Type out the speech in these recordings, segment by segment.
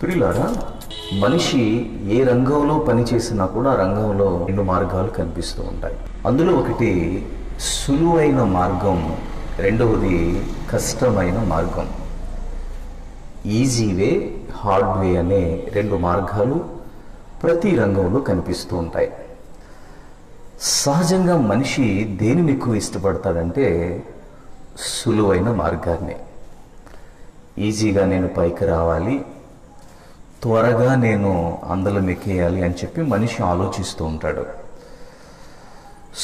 ప్రియులారా, మనిషి ఏ రంగంలో పనిచేసినా కూడా ఆ రంగంలో 2 మార్గాలు కనిపిస్తూ ఉంటాయి. అందులో ఒకటి సులువైన మార్గం, రెండవది కష్టమైన మార్గం. ఈజీ వే, హార్డ్ వే అనే 2 మార్గాలు ప్రతి రంగంలో కనిపిస్తూ ఉంటాయి. సహజంగా మనిషి దేనిని ఎక్కువ ఇష్టపడతాడంటే సులువైన మార్గాన్ని. ఈజీగా నేను పైకి రావాలి, త్వరగా నేను అందలం ఎక్కేయాలి అని చెప్పి మనిషి ఆలోచిస్తూ ఉంటాడు.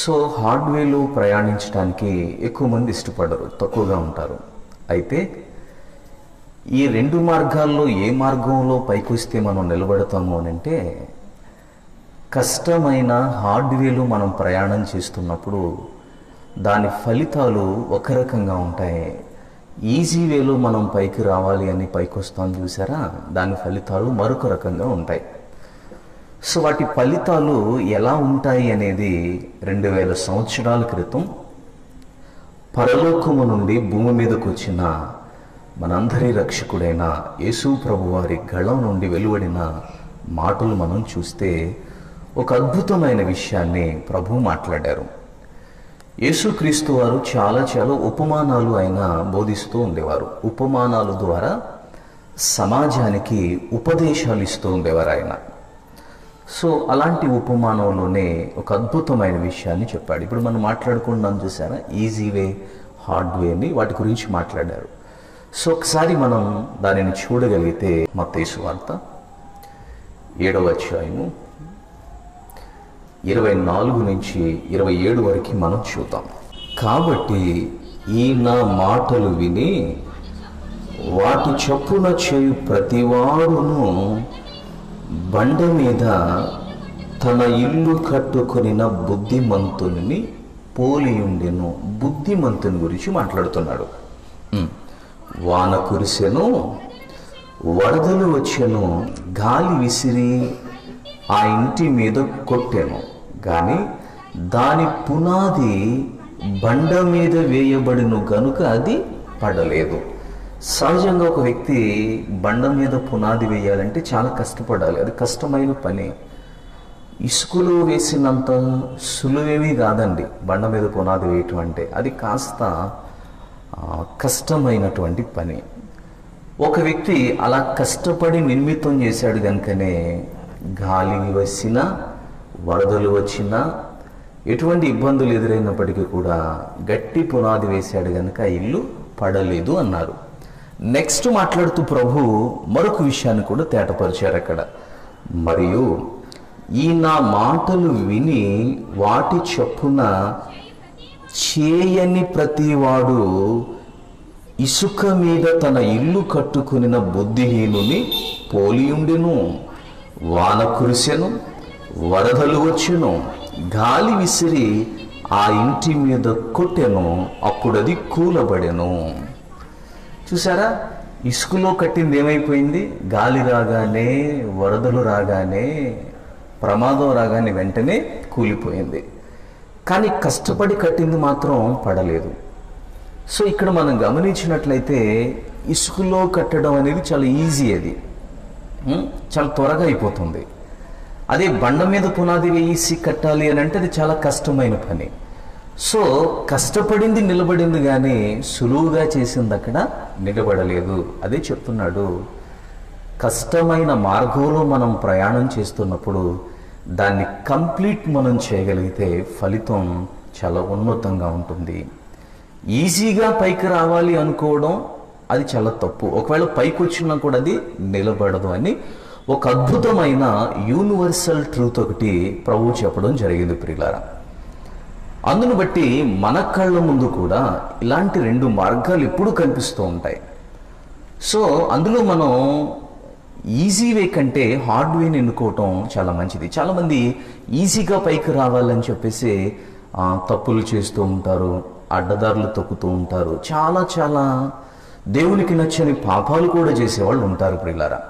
సో హార్డ్వేలో ప్రయాణించడానికి ఎక్కువ మంది ఇష్టపడరు, తక్కువగా ఉంటారు. అయితే ఈ 2 మార్గాల్లో ఏ మార్గంలో పైకి వస్తే మనం నిలబడతాము అని అంటే, కష్టమైన హార్డ్వేలో మనం ప్రయాణం చేస్తున్నప్పుడు దాని ఫలితాలు ఒక రకంగా ఉంటాయి. ఈజీ వేలో మనం పైకి రావాలి అని పైకి వస్తాం చూసారా, దాని ఫలితాలు మరొక రకంగా ఉంటాయి. సో వాటి ఫలితాలు ఎలా ఉంటాయి అనేది 2000 సంవత్సరాల క్రితం పరలోకము నుండి భూమి మీదకు వచ్చిన మనందరి రక్షకుడైన యేసు ప్రభు వారి గళం నుండి వెలువడిన మాటలు మనం చూస్తే ఒక అద్భుతమైన విషయాన్ని ప్రభు మాట్లాడారు. యేసుక్రీస్తు వారు చాలా ఉపమానాలు ఆయన బోధిస్తూ ఉండేవారు. ఉపమానాల ద్వారా సమాజానికి ఉపదేశాలు ఇస్తూ ఉండేవారు ఆయన. సో అలాంటి ఉపమానంలోనే ఒక అద్భుతమైన విషయాన్ని చెప్పాడు. ఇప్పుడు మనం మాట్లాడుకుంటున్నాం చూసారా, ఈజీ వే, హార్డ్ వే అని, వాటి గురించి మాట్లాడారు. సో ఒకసారి మనం దానిని చూడగలిగితే మత్తయి సువార్త 7వ అధ్యాయము 24 నుంచి 27 వరకు మనం చూద్దాం. కాబట్టి ఈ నా మాటలు విని వాటి చొప్పున చేయు ప్రతివాడును బండ మీద తన ఇల్లు కట్టుకొనిన బుద్ధిమంతుని పోలియుండెను. బుద్ధిమంతుని గురించి మాట్లాడుతున్నాడు. వాన కురిసెను, వరదలు వచ్చెను, గాలి విసిరి ఆ ఇంటి మీద కొట్టెను, కానీ దాని పునాది బండ మీద వేయబడిన గనుక అది పడలేదు. సహజంగా ఒక వ్యక్తి బండ మీద పునాది వేయాలంటే చాలా కష్టపడాలి. అది కష్టమైన పని. ఇసుకలో వేసినంత సులువేమీ కాదండి బండ మీద పునాది వేయటం అంటే. అది కాస్త కష్టమైనటువంటి పని. ఒక వ్యక్తి అలా కష్టపడి నిర్మితం చేశాడు కనుకనే గాలి వచ్చినా, వరదలు వచ్చినా, ఎటువంటి ఇబ్బందులు ఎదురైనప్పటికీ కూడా గట్టి పునాది వేశాడు కనుక ఇల్లు పడలేదు అన్నారు. నెక్స్ట్ మాట్లాడుతూ ప్రభు మరొక విషయాన్ని కూడా తేటపరిచారు అక్కడ. మరియు ఈ నా మాటలు విని వాటి చొప్పున చేయని ప్రతివాడు ఇసుక మీద తన ఇల్లు కట్టుకునిన బుద్ధిహీనుని పోలియుండెను. వాన కురిసెను, వరదలు వచ్చెను, గాలి విసిరి ఆ ఇంటి మీద కొట్టెను, అప్పుడది కూలబడెను. చూసారా, ఇసుకలో కట్టింది ఏమైపోయింది? గాలి రాగానే, వరదలు రాగానే, ప్రమాదం రాగానే వెంటనే కూలిపోయింది. కానీ కష్టపడి కట్టింది మాత్రం పడలేదు. సో ఇక్కడ మనం గమనించినట్లయితే ఇసుకలో కట్టడం అనేది చాలా ఈజీ, అది చాలా త్వరగా అయిపోతుంది. అదే బండ మీద పునాది వేసి కట్టాలి అని అంటే అది చాలా కష్టమైన పని. సో కష్టపడింది నిలబడింది, కానీ సులువుగా చేసింది అక్కడ నిలబడలేదు. అదే చెప్తున్నాడు, కష్టమైన మార్గంలో మనం ప్రయాణం చేస్తున్నప్పుడు దాన్ని కంప్లీట్ మనం చేయగలిగితే ఫలితం చాలా ఉన్నతంగా ఉంటుంది. ఈజీగా పైకి రావాలి అనుకోవడం అది చాలా తప్పు. ఒకవేళ పైకి వచ్చినా కూడా అది నిలబడదు అని ఒక అద్భుతమైన యూనివర్సల్ ట్రూత్ ఒకటి ప్రభువు చెప్పడం జరిగింది ప్రియులారా. అందును బట్టి మన కళ్ళ ముందు కూడా ఇలాంటి 2 మార్గాలు ఎప్పుడూ కనిపిస్తూ ఉంటాయి. సో అందులో మనం ఈజీ వే కంటే హార్డ్ వేని ఎన్నుకోవటం చాలా మంచిది. చాలామంది ఈజీగా పైకి రావాలని చెప్పేసి తప్పులు చేస్తూ ఉంటారు, అడ్డదారులు తొక్కుతూ ఉంటారు, చాలా దేవునికి నచ్చని పాపాలు కూడా చేసేవాళ్ళు ఉంటారు ప్రియులారా.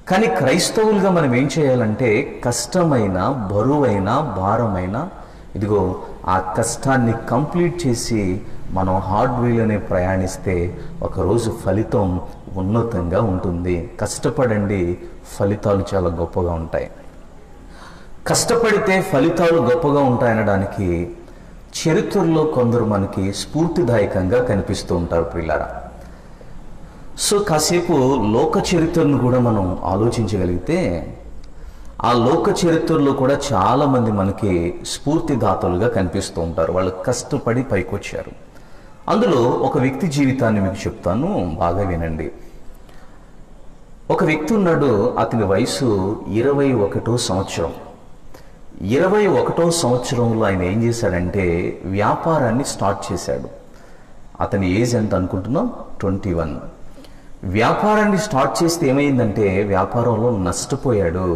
కానీ క్రైస్తవులుగా మనం ఏం చేయాలంటే కష్టమైన, బరువైన, భారమైన ఇదిగో ఆ కష్టాన్ని కంప్లీట్ చేసి మనం హార్డ్ వేలోనే ప్రయాణిస్తే ఒకరోజు ఫలితం ఉన్నతంగా ఉంటుంది. కష్టపడండి, ఫలితాలు చాలా గొప్పగా ఉంటాయి. కష్టపడితే ఫలితాలు గొప్పగా ఉంటాయనడానికి చరిత్రలో కొందరు మనకి స్ఫూర్తిదాయకంగా కనిపిస్తూ ఉంటారు ప్రియులారా. సో కాసేపు లోక చరిత్రను కూడా మనం ఆలోచించగలిగితే ఆ లోక చరిత్రలో కూడా చాలామంది మనకి స్ఫూర్తిదాతలుగా కనిపిస్తూ ఉంటారు. వాళ్ళు కష్టపడి పైకొచ్చారు. అందులో ఒక వ్యక్తి జీవితాన్ని మీకు చెప్తాను, బాగా వినండి. ఒక వ్యక్తి ఉన్నాడు, అతని వయసు 21వ సంవత్సరం. 21వ సంవత్సరంలో ఆయన ఏం చేశాడంటే వ్యాపారాన్ని స్టార్ట్ చేశాడు. అతని ఏజ్ ఎంత అనుకుంటున్నాం? 21. వ్యాపారాన్ని స్టార్ట్ చేస్తే ఏమైందంటే వ్యాపారంలో నష్టపోయాడు.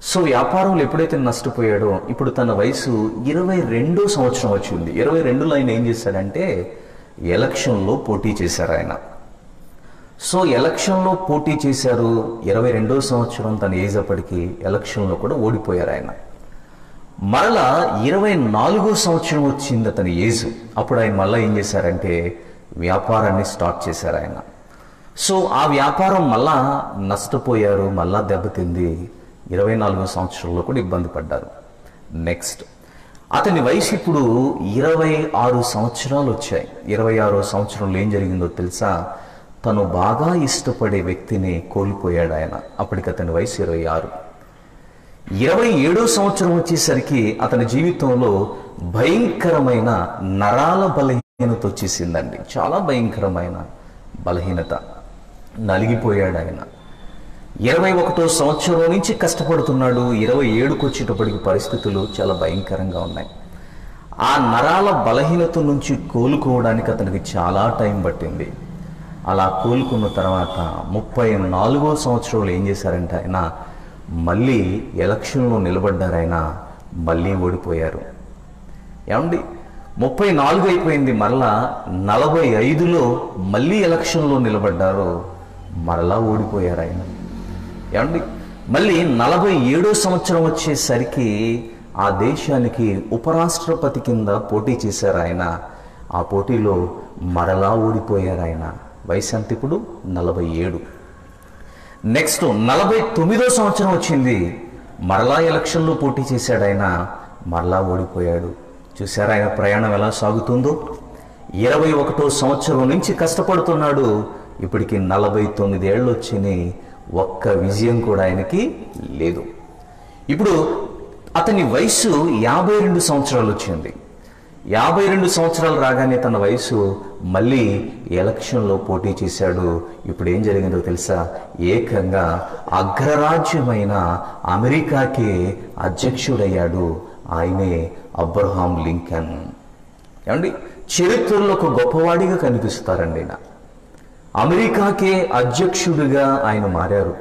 సో వ్యాపారంలో ఎప్పుడైతే నష్టపోయాడో ఇప్పుడు తన వయసు 22వ సంవత్సరం వచ్చింది. 22లో ఆయన ఏం చేశాడంటే ఎలక్షన్లో పోటీ చేశారు ఆయన. సో ఎలక్షన్లో పోటీ చేశారు. 22వ సంవత్సరం తన ఏజ్ అప్పటికి ఎలక్షన్లో కూడా ఓడిపోయారు ఆయన. మరలా 24వ సంవత్సరం వచ్చింది అతని ఏజ్. అప్పుడు ఆయన మళ్ళీ ఏం చేశారంటే వ్యాపారాన్ని స్టార్ట్ చేశారు ఆయన. సో ఆ వ్యాపారం మళ్ళా నష్టపోయారు, మళ్ళా దెబ్బతింది. 24వ సంవత్సరంలో కూడా ఇబ్బంది పడ్డారు. నెక్స్ట్ అతని వయసు ఇప్పుడు 26 సంవత్సరాలు వచ్చాయి. 26వ సంవత్సరంలో ఏం జరిగిందో తెలుసా? తను బాగా ఇష్టపడే వ్యక్తిని కోల్పోయాడు ఆయన. అప్పటికి అతని వయసు 26. 27వ సంవత్సరం వచ్చేసరికి అతని జీవితంలో భయంకరమైన నరాల బలహీనత వచ్చేసిందండి. చాలా భయంకరమైన బలహీనత. నలిగిపోయాడు ఆయన. 21వ సంవత్సరం నుంచి కష్టపడుతున్నాడు. 27కు వచ్చేటప్పటికి పరిస్థితులు చాలా భయంకరంగా ఉన్నాయి. ఆ నరాల బలహీనత నుంచి కోలుకోవడానికి అతనికి చాలా టైం పట్టింది. అలా కోలుకున్న తర్వాత 34వ సంవత్సరంలో ఏం చేశారంటే ఆయన మళ్ళీ ఎలక్షన్లో నిలబడ్డారు. ఆయన మళ్ళీ ఓడిపోయారు. ఏమండి 34 అయిపోయింది, మరలా 45లో మళ్ళీ ఎలక్షన్లో నిలబడ్డారు, మరలా ఓడిపోయారు ఆయన. ఏమండి మళ్ళీ 47వ సంవత్సరం వచ్చేసరికి ఆ దేశానికి ఉపరాష్ట్రపతి కింద పోటీ చేశారు ఆయన. ఆ పోటీలో మరలా ఓడిపోయారు ఆయన. వయసు ఎంత ఇప్పుడు? 47. నెక్స్ట్ 49వ సంవత్సరం వచ్చింది, మరలా ఎలక్షన్లో పోటీ చేశాడు ఆయన, మరలా ఓడిపోయాడు. చూసారా ఆయన ప్రయాణం ఎలా సాగుతుందో? 21వ సంవత్సరం నుంచి కష్టపడుతున్నాడు. ఇప్పటికి 49 ఏళ్ళు వచ్చినాయి, ఒక్క విజయం కూడా ఆయనకి లేదు. ఇప్పుడు అతని వయసు 52 సంవత్సరాలు వచ్చింది. 52 సంవత్సరాలు రాగానే తన వయసు మళ్ళీ ఎలక్షన్లో పోటీ చేశాడు. ఇప్పుడు ఏం జరిగిందో తెలుసా? ఏకంగా అగ్రరాజ్యమైన అమెరికాకి అధ్యక్షుడయ్యాడు. ఆయనే అబ్రహాం లింకన్. ఏమండి చరిత్రలో ఒక గొప్పవాడిగా కనిపిస్తారండి. అమెరికాకే అధ్యక్షుడిగా ఆయన మారారు.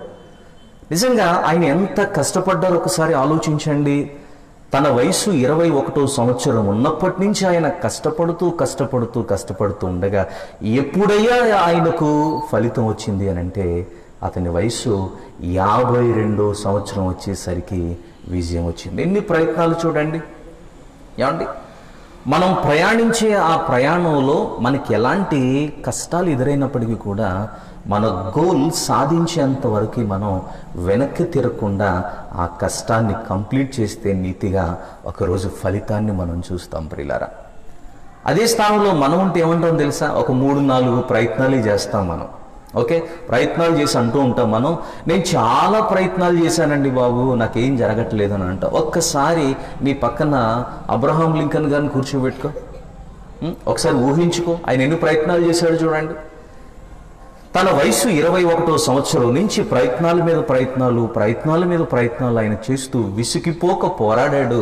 నిజంగా ఆయన ఎంత కష్టపడ్డారో ఒకసారి ఆలోచించండి. తన వయసు 21వ సంవత్సరం ఉన్నప్పటి నుంచి ఆయన కష్టపడుతూ ఉండగా ఎప్పుడయ్యా ఆయనకు ఫలితం వచ్చింది అని అంటే అతని వయసు 52వ సంవత్సరం వచ్చేసరికి విజయం వచ్చింది. ఎన్ని ప్రయత్నాలు చూడండి. ఏమండి మనం ప్రయాణించే ఆ ప్రయాణంలో మనకి ఎలాంటి కష్టాలు ఎదురైనప్పటికీ కూడా మన గోల్ సాధించేంత వరకు మనం వెనక్కి తిరగకుండా ఆ కష్టాన్ని కంప్లీట్ చేస్తే నీతిగా ఒకరోజు ఫలితాన్ని మనం చూస్తాం ప్రియులారా. అదే స్థానంలో మనం ఉంటే ఏమంటాం తెలుసా? ఒక 3-4 ప్రయత్నాలు చేస్తాం మనం. ఓకే, ప్రయత్నాలు చేసి అంటూ ఉంటాం మనం, నేను చాలా ప్రయత్నాలు చేశానండి బాబు, నాకేం జరగట్లేదు అని అంటాం. ఒక్కసారి నీ పక్కన అబ్రహాం లింకన్ గారిని కూర్చోబెట్టుకో, ఒకసారి ఊహించుకో ఆయన ఎన్ని ప్రయత్నాలు చేశాడు చూడండి. తన వయసు 21వ సంవత్సరం నుంచి ప్రయత్నాల మీద ప్రయత్నాలు ఆయన చేస్తూ విసిగిపోక పోరాడాడు.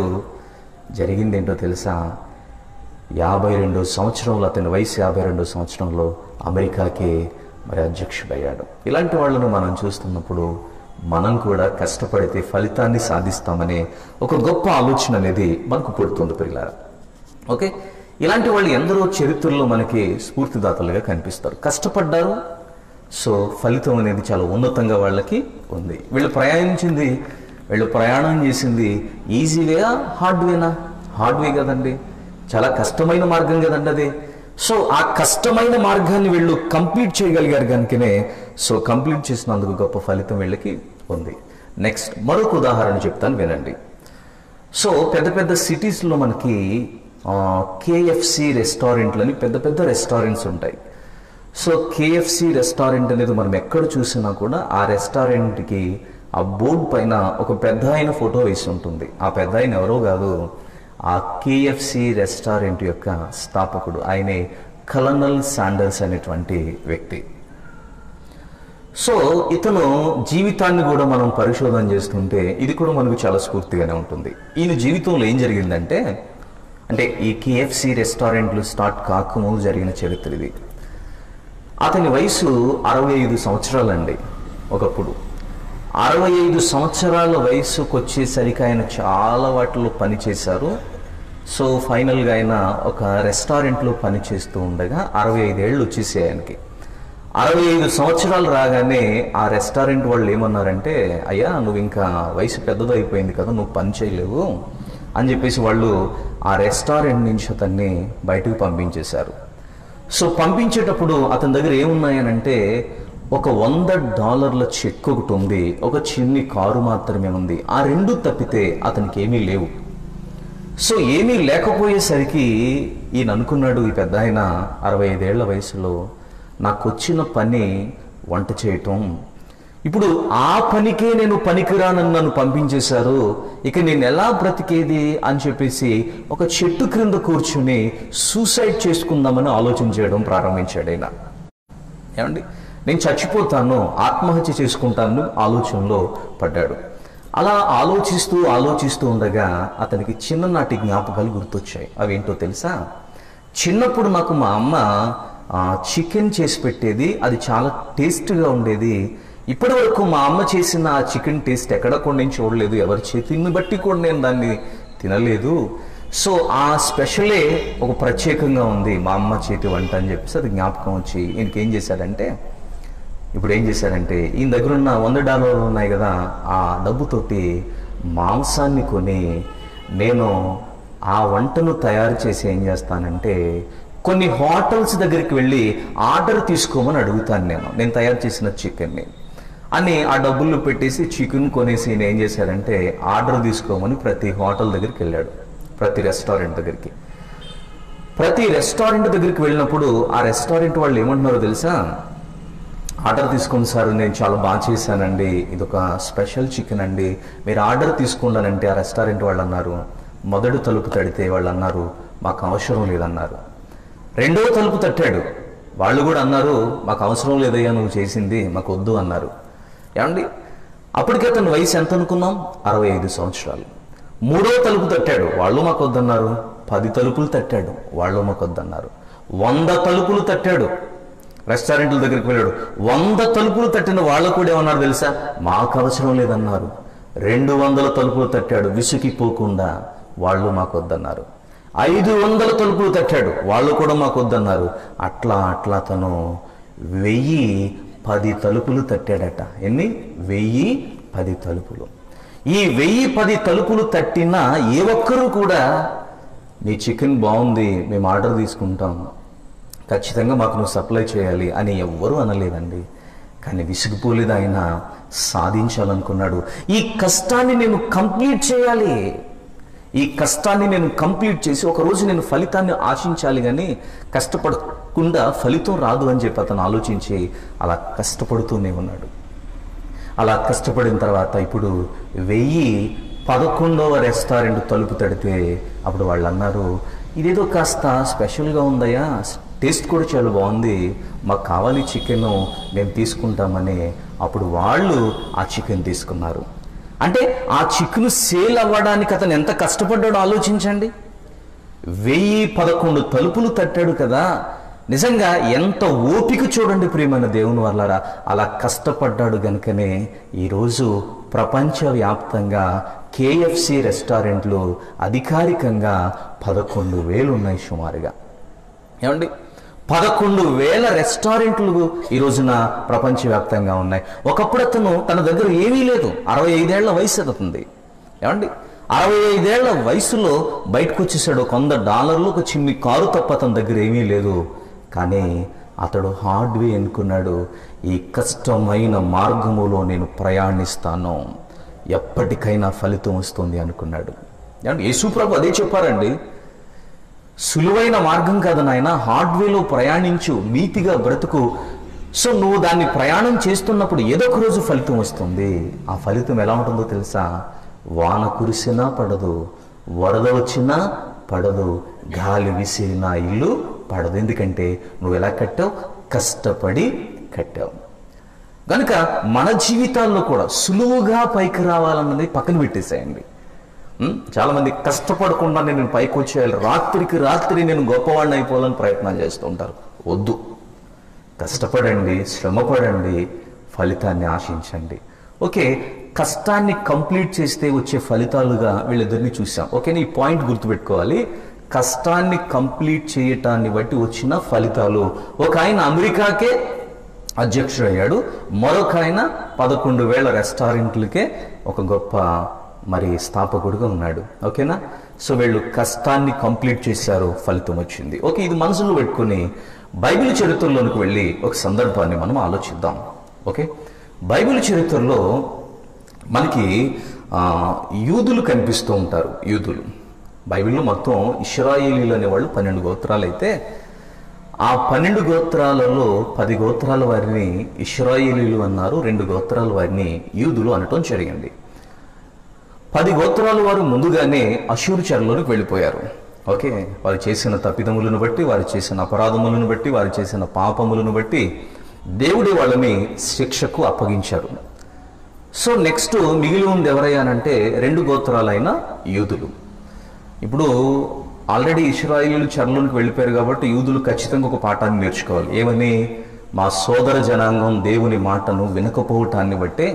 జరిగిందేంటో తెలుసా? 52వ సంవత్సరంలో, అతని వయసు 52వ సంవత్సరంలో అమెరికాకి మరి అధ్యక్షుడయ్యాడు. ఇలాంటి వాళ్ళను మనం చూస్తున్నప్పుడు మనం కూడా కష్టపడితే ఫలితాన్ని సాధిస్తామనే ఒక గొప్ప ఆలోచన అనేది మనకు పుడుతుంది ప్రియులారా. ఓకే, ఇలాంటి వాళ్ళు ఎందరో చరిత్రలో మనకి స్ఫూర్తిదాతలుగా కనిపిస్తారు. కష్టపడ్డారు, సో ఫలితం అనేది చాలా ఉన్నతంగా వాళ్ళకి ఉంది. వీళ్ళు ప్రయాణం చేసింది ఈజీ వేనా హార్డ్ వేనా? హార్డ్ వే కదండి, చాలా కష్టమైన మార్గం కదండి అది. సో ఆ కష్టమైన మార్గాన్ని వీళ్ళు కంప్లీట్ చేయగలిగారు కనుకనే సో కంప్లీట్ చేసినందుకు గొప్ప ఫలితం వీళ్ళకి ఉంది. నెక్స్ట్ మరొక ఉదాహరణ చెప్తాను వినండి. సో పెద్ద పెద్ద సిటీస్లో మనకి కేఎఫ్సి రెస్టారెంట్లని పెద్ద పెద్ద రెస్టారెంట్స్ ఉంటాయి. సో కేఎఫ్సి రెస్టారెంట్ అనేది మనం ఎక్కడ చూసినా కూడా ఆ రెస్టారెంట్కి ఆ బోర్డు పైన ఒక పెద్ద ఆయన ఫోటో వేసి ఉంటుంది. ఆ పెద్ద ఆయన ఎవరో కాదు, ఆ కేఎఫ్సి రెస్టారెంట్ యొక్క స్థాపకుడు, ఆయనే కల్నల్ శాండర్స్ అనేటువంటి వ్యక్తి. సో ఇతను జీవితాన్ని కూడా మనం పరిశోధన చేస్తుంటే ఇది కూడా మనకు చాలా స్ఫూర్తిగానే ఉంటుంది. ఈయన జీవితంలో ఏం జరిగిందంటే, అంటే ఈ కేఎఫ్సి రెస్టారెంట్లు స్టార్ట్ కాకముందు జరిగిన చరిత్ర ఇది. అతని వయసు 65 సంవత్సరాలండి. ఒకప్పుడు 65 సంవత్సరాల వయసుకు వచ్చేసరికి ఆయన చాలా వాటిలో పనిచేశారు. సో ఫైనల్గా ఆయన ఒక రెస్టారెంట్లో పనిచేస్తూ ఉండగా 65 ఏళ్ళు వచ్చేసాయి ఆయనకి. 65 సంవత్సరాలు రాగానే ఆ రెస్టారెంట్ వాళ్ళు ఏమన్నారంటే, అయ్యా నువ్వు ఇంకా వయసు పెద్దదైపోయింది కదా, నువ్వు పని చేయలేవు అని చెప్పేసి వాళ్ళు ఆ రెస్టారెంట్ నుంచి అతన్ని బయటకు పంపించేశారు. సో పంపించేటప్పుడు అతని దగ్గర ఏమున్నాయనంటే ఒక $100 చెక్ ఒకటి ఉంది, ఒక చిన్ని కారు మాత్రమే ఉంది. ఆ రెండు తప్పితే అతనికి ఏమీ లేవు. సో ఏమీ లేకపోయేసరికి ఈయన అనుకున్నాడు, ఈ పెద్ద ఆయన 65 ఏళ్ల వయసులో నాకు వచ్చిన పని వంట చేయటం, ఇప్పుడు ఆ పనికే నేను పనికిరానని నన్ను పంపించేశారు, ఇక నేను ఎలా బ్రతికేది అని చెప్పేసి ఒక చెట్టు క్రింద కూర్చుని సూసైడ్ చేసుకుందామని ఆలోచన చేయడం ప్రారంభించాడు ఆయన. ఏమండి, నేను చచ్చిపోతాను, ఆత్మహత్య చేసుకుంటాను ఆలోచనలో పడ్డాడు. అలా ఆలోచిస్తూ ఉండగా అతనికి చిన్ననాటి జ్ఞాపకాలు గుర్తొచ్చాయి. అవేంటో తెలుసా? చిన్నప్పుడు నాకు మా అమ్మ చికెన్ చేసి పెట్టేది, అది చాలా టేస్ట్గా ఉండేది. ఇప్పటి వరకు మా అమ్మ చేసిన ఆ చికెన్ టేస్ట్ ఎక్కడ కూడా నేను చూడలేదు, ఎవరి చేతిని బట్టి కూడా నేను దాన్ని తినలేదు. సో ఆ స్పెషలే ఒక ప్రత్యేకంగా ఉంది మా అమ్మ చేతి వంట అని చెప్పేసి అది జ్ఞాపకం వచ్చి ఈయనకి ఏం చేశారంటే ఈయన దగ్గర ఉన్న $100 ఉన్నాయి కదా, ఆ డబ్బుతోటి మాంసాన్ని కొని నేను ఆ వంటను తయారు చేసి ఏం చేస్తానంటే కొన్ని హోటల్స్ దగ్గరికి వెళ్ళి ఆర్డర్ తీసుకోమని అడుగుతాను నేను తయారు చేసిన చికెన్ని అని. ఆ డబ్బులు పెట్టేసి చికెన్ కొనేసి నేను ఏం చేశాడంటే ఆర్డర్ తీసుకోమని ప్రతి హోటల్ దగ్గరికి వెళ్ళాడు, ప్రతి రెస్టారెంట్ దగ్గరికి. ప్రతి రెస్టారెంట్ దగ్గరికి వెళ్ళినప్పుడు ఆ రెస్టారెంట్ వాళ్ళు ఏమంటున్నారో తెలుసా? ఆర్డర్ తీసుకోండి సార్, నేను చాలా బాగా చేశానండి, ఇది ఒక స్పెషల్ చికెన్ అండి, మీరు ఆర్డర్ తీసుకుంటానంటే ఆ రెస్టారెంట్ వాళ్ళు అన్నారు, మొదటి తలుపు తడితే వాళ్ళు అన్నారు మాకు అవసరం లేదన్నారు. రెండవ తలుపు తట్టాడు, వాళ్ళు కూడా అన్నారు మాకు అవసరం లేదయ్యా నువ్వు చేసింది, మాకు వద్దు అన్నారు. ఏమండి, అప్పటికే అతని వయసు ఎంత అనుకున్నాం? 65 సంవత్సరాలు. మూడవ తలుపు తట్టాడు, వాళ్ళు మాకు వద్దన్నారు. 10 తలుపులు తట్టాడు, వాళ్ళు మాకు వద్దన్నారు. 100 తలుపులు తట్టాడు, రెస్టారెంట్ల దగ్గరికి వెళ్ళాడు. 100 తలుపులు తట్టిన వాళ్ళు కూడా ఏమన్నారు తెలుసా? మాకు అవసరం లేదన్నారు. 200 తలుపులు తట్టాడు, విసుకిపోకుండా, వాళ్ళు మాకు వద్దన్నారు. 500 తలుపులు తట్టాడు, వాళ్ళు కూడా మాకు వద్దన్నారు. అట్లా తను 1010 తలుపులు తట్టాడట. ఎన్ని? 1010 తలుపులు. ఈ 1010 తలుపులు తట్టినా ఏ ఒక్కరూ కూడా నీ చికెన్ బాగుంది, మేము ఆర్డర్ తీసుకుంటాం, ఖచ్చితంగా మాకు నువ్వు సప్లై చేయాలి అని ఎవ్వరూ అనలేదండి. కానీ విసిగిపోలేదు ఆయన, సాధించాలనుకున్నాడు. ఈ కష్టాన్ని నేను కంప్లీట్ చేయాలి, ఈ కష్టాన్ని నేను కంప్లీట్ చేసి ఒకరోజు నేను ఫలితాన్ని ఆశించాలి, కానీ కష్టపడకుండా ఫలితం రాదు అని చెప్పి అతను ఆలోచించి అలా కష్టపడుతూనే ఉన్నాడు. అలా కష్టపడిన తర్వాత ఇప్పుడు 1011వ రెస్టారెంట్ తలుపు తడితే అప్పుడు వాళ్ళు అన్నారు, ఇదేదో కాస్త స్పెషల్గా ఉందయ్యా, టేస్ట్ కూడా చాలా బాగుంది, మాకు కావాలి చికెన్, మేము తీసుకుంటామని. అప్పుడు వాళ్ళు ఆ చికెన్ తీసుకున్నారు. అంటే ఆ చికెన్ సేల్ అవ్వడానికి అతను ఎంత కష్టపడ్డాడో ఆలోచించండి. 1011 తలుపులు తట్టాడు కదా, నిజంగా ఎంత ఓపిక చూడండి ప్రియమైన దేవుని వల్లారా. అలా కష్టపడ్డాడు గనుకనే ఈరోజు ప్రపంచవ్యాప్తంగా కేఎఫ్సి రెస్టారెంట్లు అధికారికంగా 11,000 ఉన్నాయి సుమారుగా. ఏమండి, 11,000 రెస్టారెంట్లు ఈ రోజున ప్రపంచవ్యాప్తంగా ఉన్నాయి. ఒకప్పుడు అతను తన దగ్గర ఏమీ లేదు, 65 ఏళ్ల వయసు అవుతుంది. ఏమండి, 65 ఏళ్ల వయసులో బయటకు వచ్చేసాడు. $100 ఒక చిన్ని కారు తప్ప అతని దగ్గర ఏమీ లేదు. కానీ అతడు హార్డ్వే అనుకున్నాడు, ఈ కష్టమైన మార్గములో నేను ప్రయాణిస్తాను, ఎప్పటికైనా ఫలితం వస్తుంది అనుకున్నాడు. యేసుప్రభు అదే చెప్పారండి, సులువైన మార్గం కాదు నాయన, హార్డ్వేలో ప్రయాణించు, నీతిగా బ్రతుకు. సో నువ్వు దాన్ని ప్రయాణం చేస్తున్నప్పుడు ఏదో ఒక రోజు ఫలితం వస్తుంది. ఆ ఫలితం ఎలా ఉంటుందో తెలుసా? వాన కురిసినా పడదు, వరద వచ్చినా పడదు, గాలి విసిరినా ఇల్లు పడదు. ఎందుకంటే నువ్వు ఎలా కట్టావు? కష్టపడి కట్టావు. కనుక మన జీవితాల్లో కూడా సులువుగా పైకి రావాలన్నది పక్కన పెట్టేసేయండి. చాలామంది కష్టపడకుండా నేను పైకి వచ్చేయాలి, రాత్రికి రాత్రి నేను గొప్పవాడిని అయిపోవాలని ప్రయత్నాలు చేస్తూ ఉంటారు. వద్దు, కష్టపడండి, శ్రమపడండి, ఫలితాన్ని ఆశించండి. ఓకే, కష్టాన్ని కంప్లీట్ చేస్తే వచ్చే ఫలితాలుగా వీళ్ళిద్దరిని చూసాం. ఓకేనా? ఈ పాయింట్ గుర్తుపెట్టుకోవాలి. కష్టాన్ని కంప్లీట్ చేయటాన్ని బట్టి వచ్చిన ఫలితాలు. ఒక ఆయన అమెరికాకే అధ్యక్షుడు అయ్యాడు, మరొక ఆయన 11,000 రెస్టారెంట్లకే ఒక గొప్ప స్థాపకుడుగా ఉన్నాడు. ఓకేనా? సో వీళ్ళు కష్టాన్ని కంప్లీట్ చేశారు, ఫలితం వచ్చింది. ఓకే, ఇది మనసులో పెట్టుకుని బైబిల్ చరిత్రలోనికి వెళ్ళి ఒక సందర్భాన్ని మనం ఆలోచిద్దాం. ఓకే, బైబిల్ చరిత్రలో మనకి యూదులు కనిపిస్తూ ఉంటారు. యూదులు బైబిల్లో మొత్తం ఇశ్రాయేలీలు అనేవాళ్ళు 12 గోత్రాలు అయితే, ఆ 12 గోత్రాలలో 10 గోత్రాల వారిని ఇశ్రాయేలీలు అన్నారు, 2 గోత్రాల వారిని యూదులు అనటం జరిగింది. 10 గోత్రాల వారు ముందుగానే అషూరు చెరలోనికి వెళ్ళిపోయారు. ఓకే, వారు చేసిన తప్పిదములను బట్టి, వారు చేసిన అపరాధములను బట్టి, వారు చేసిన పాపములను బట్టి దేవుడి వాళ్ళని శిక్షకు అప్పగించారు. సో నెక్స్ట్ మిగిలి ఉంది ఎవరయ్యానంటే 2 గోత్రాలైన యూదులు. ఇప్పుడు ఆల్రెడీ ఇశ్రాయేలీలు చెరలోనికి వెళ్ళిపోయారు కాబట్టి యూదులు ఖచ్చితంగా ఒక పాఠాన్ని నేర్చుకోవాలి. ఏమని? మా సోదర జనాంగం దేవుని మాటను వినకపోవటాన్ని బట్టే,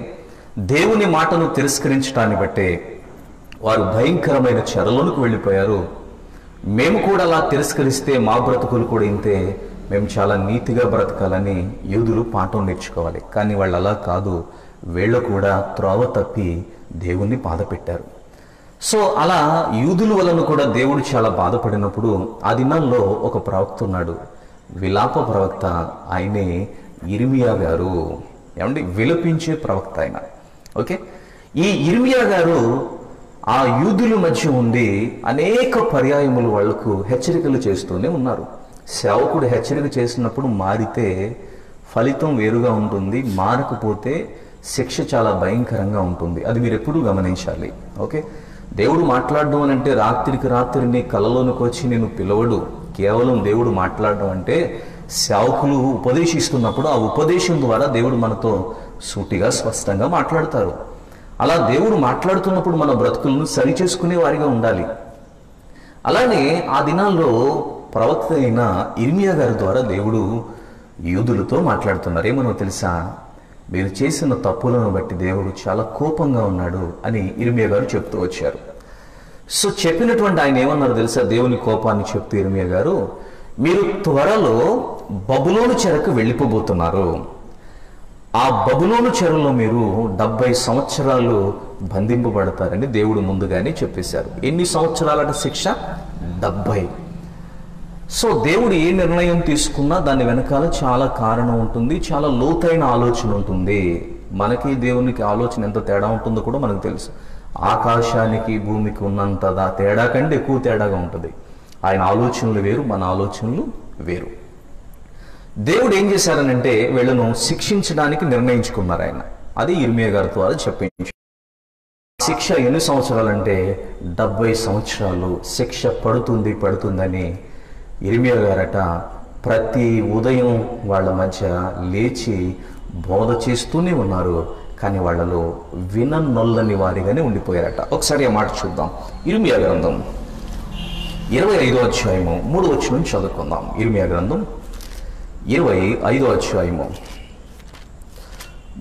దేవుని మాటను తిరస్కరించడాన్ని బట్టే వారు భయంకరమైన చెరలోనికి వెళ్ళిపోయారు. మేము కూడా అలా తిరస్కరిస్తే మా బ్రతుకులు కూడా ఇంతే, మేము చాలా నీతిగా బ్రతకాలని యూదులు పాఠం నేర్చుకోవాలి. కానీ వాళ్ళు అలా కాదు, వీళ్ళు కూడా త్రోవ తప్పి దేవుణ్ణి బాధపెట్టారు. సో అలా యూదుల వలన కూడా దేవుడు చాలా బాధపడినప్పుడు ఆ దినాల్లో ఒక ప్రవక్త ఉన్నాడు, విలాప ప్రవక్త. ఆయనే ఇర్మియా గారు. ఏమండి? విలపించే ప్రవక్త ఆయన. ఓకే, ఈ ఇర్మియా గారు ఆ యూదుల మధ్య ఉండి అనేక పర్యాయములు వాళ్లకు హెచ్చరికలు చేస్తూనే ఉన్నారు. సేవకుడు హెచ్చరిక చేసినప్పుడు మారితే ఫలితం వేరుగా ఉంటుంది, మారకపోతే శిక్ష చాలా భయంకరంగా ఉంటుంది. అది మీరు ఎప్పుడూ గమనించాలి. ఓకే, దేవుడు మాట్లాడడం అని అంటే రాత్రికి రాత్రి నీ కలలోనికి వచ్చి నేను పిలవడు. కేవలం దేవుడు మాట్లాడడం అంటే సేవకులు ఉపదేశిస్తున్నప్పుడు ఆ ఉపదేశం ద్వారా దేవుడు మనతో సూటిగా స్పష్టంగా మాట్లాడతారు. అలా దేవుడు మాట్లాడుతున్నప్పుడు మన బ్రతుకులను సరిచేసుకునే వారిగా ఉండాలి. అలానే ఆ దినాల్లో ప్రవక్త అయిన ఇర్మియా గారి ద్వారా దేవుడు యూదులతో మాట్లాడుతున్నారు. ఏమనో తెలుసా? మీరు చేసిన తప్పులను బట్టి దేవుడు చాలా కోపంగా ఉన్నాడు అని ఇర్మియా గారు చెప్తూ వచ్చారు. సో చెప్పినటువంటి ఆయన ఏమన్నారు తెలుసా? దేవుని కోపాన్ని చెప్తూ ఇర్మియా గారు, మీరు త్వరలో బబులోను చెరకు వెళ్ళిపోబోతున్నారు. ఆ బబులోను చెరలో మీరు 70 సంవత్సరాలు బంధింపబడతారని దేవుడు ముందుగానే చెప్పేశారు. ఎన్ని సంవత్సరాలట శిక్ష? 70. సో దేవుడు ఏ నిర్ణయం తీసుకున్నా దాని వెనకాల చాలా కారణం ఉంటుంది, చాలా లోతైన ఆలోచన ఉంటుంది. మనకి దేవునికి ఆలోచన ఎంత తేడా ఉంటుందో కూడా మనకు తెలుసు. ఆకాశానికి భూమికి ఉన్నంత తేడా కంటే ఎక్కువ తేడాగా ఉంటుంది. ఆయన ఆలోచనలు వేరు, మన ఆలోచనలు వేరు. దేవుడు ఏం చేశారనంటే వీళ్ళను శిక్షించడానికి నిర్ణయించుకున్నారు ఆయన. అది ఇర్మియా గారి ద్వారా చెప్పించారు. శిక్ష ఎన్ని సంవత్సరాలంటే 70 సంవత్సరాలు శిక్ష పడుతుందని ఇర్మియా గారట ప్రతి ఉదయం వాళ్ళ మధ్య లేచి బోధ చేస్తూనే ఉన్నారు. కానీ వాళ్ళలో విననొల్లని వారిగానే ఉండిపోయారట. ఒకసారి ఆ మాట చూద్దాం. ఇర్మియా గ్రంథం 25వ అధ్యాయము 3వ వచనం చదువుకుందాం. ఇర్మియా గ్రంథం 25వ అధ్యాయము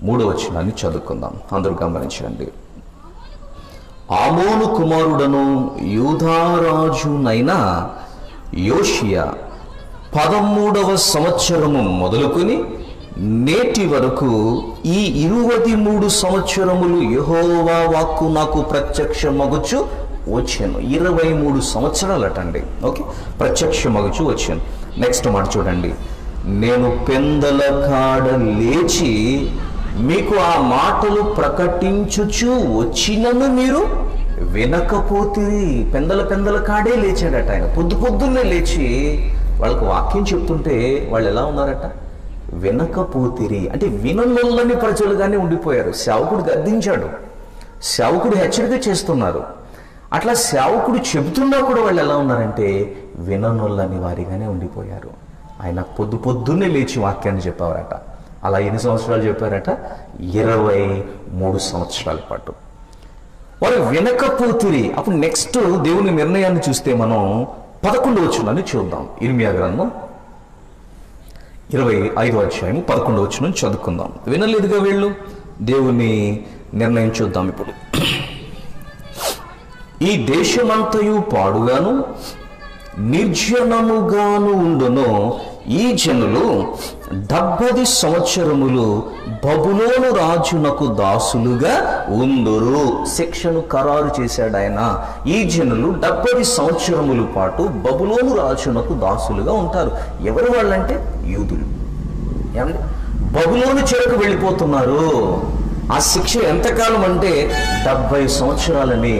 3వ వచనాన్ని చదువుకుందాం. అందరూ గమనించండి. ఆమోను కుమారుడను యూదారాజునైన యోషియా 13వ సంవత్సరము మొదలుకొని నేటి వరకు ఈ 23 సంవత్సరములు యెహోవా వాక్కు నాకు ప్రత్యక్షమగుచు వచ్చాను. 23 సంవత్సరాలటండి. ఓకే, ప్రత్యక్షమగుచు వచ్చాను. నెక్స్ట్ మాట చూడండి, నేను పెందల కాడ లేచి మీకు ఆ మాటలు ప్రకటించుచు వచ్చినను మీరు వినకపోతిరి. పెందల కాడే లేచాడట ఆయన. పొద్దున్నే లేచి వాళ్ళకు వాక్యం చెప్తుంటే వాళ్ళు ఎలా ఉన్నారట? వినకపోతిరి. అంటే విననొల్లని ప్రజలుగానే ఉండిపోయారు. సేవకుడు గద్దించాడు, సేవకుడు హెచ్చరిక చేస్తున్నారు. అట్లా సేవకుడు చెబుతున్నా కూడా వాళ్ళు ఎలా ఉన్నారంటే విననొల్లని వారిగానే ఉండిపోయారు. ఆయన పొద్దున్నే లేచి వాక్యాన్ని చెప్పారట. అలా ఎన్ని సంవత్సరాలు చెప్పారట? 23 సంవత్సరాల పాటు వారు వినకపోతిరి. అప్పుడు నెక్స్ట్ దేవుని నిర్ణయాన్ని చూస్తే మనం 11వ వచనాన్ని చూద్దాం. ఇర్మియా గ్రంథం 25వ అధ్యాయం 11వ వచనం చదువుకుందాం. వినలేదుగా వీళ్ళు, దేవుని నిర్ణయం చూద్దాం ఇప్పుడు. ఈ దేశమంతయు పాడుగాను నిర్జనముగాను ఉండును. ఈ జనులు 70 సంవత్సరములు బబులోను రాజునకు దాసులుగా ఉందురు. శిక్షను ఖరారు చేశాడు ఆయన. ఈ జనులు 70 సంవత్సరముల పాటు బబులోను రాజునకు దాసులుగా ఉంటారు. ఎవరు వాళ్ళంటే యూదులు. ఏమండి, బబులోను చెరకు వెళ్ళిపోతున్నారు. ఆ శిక్ష ఎంతకాలం అంటే 70 సంవత్సరాలని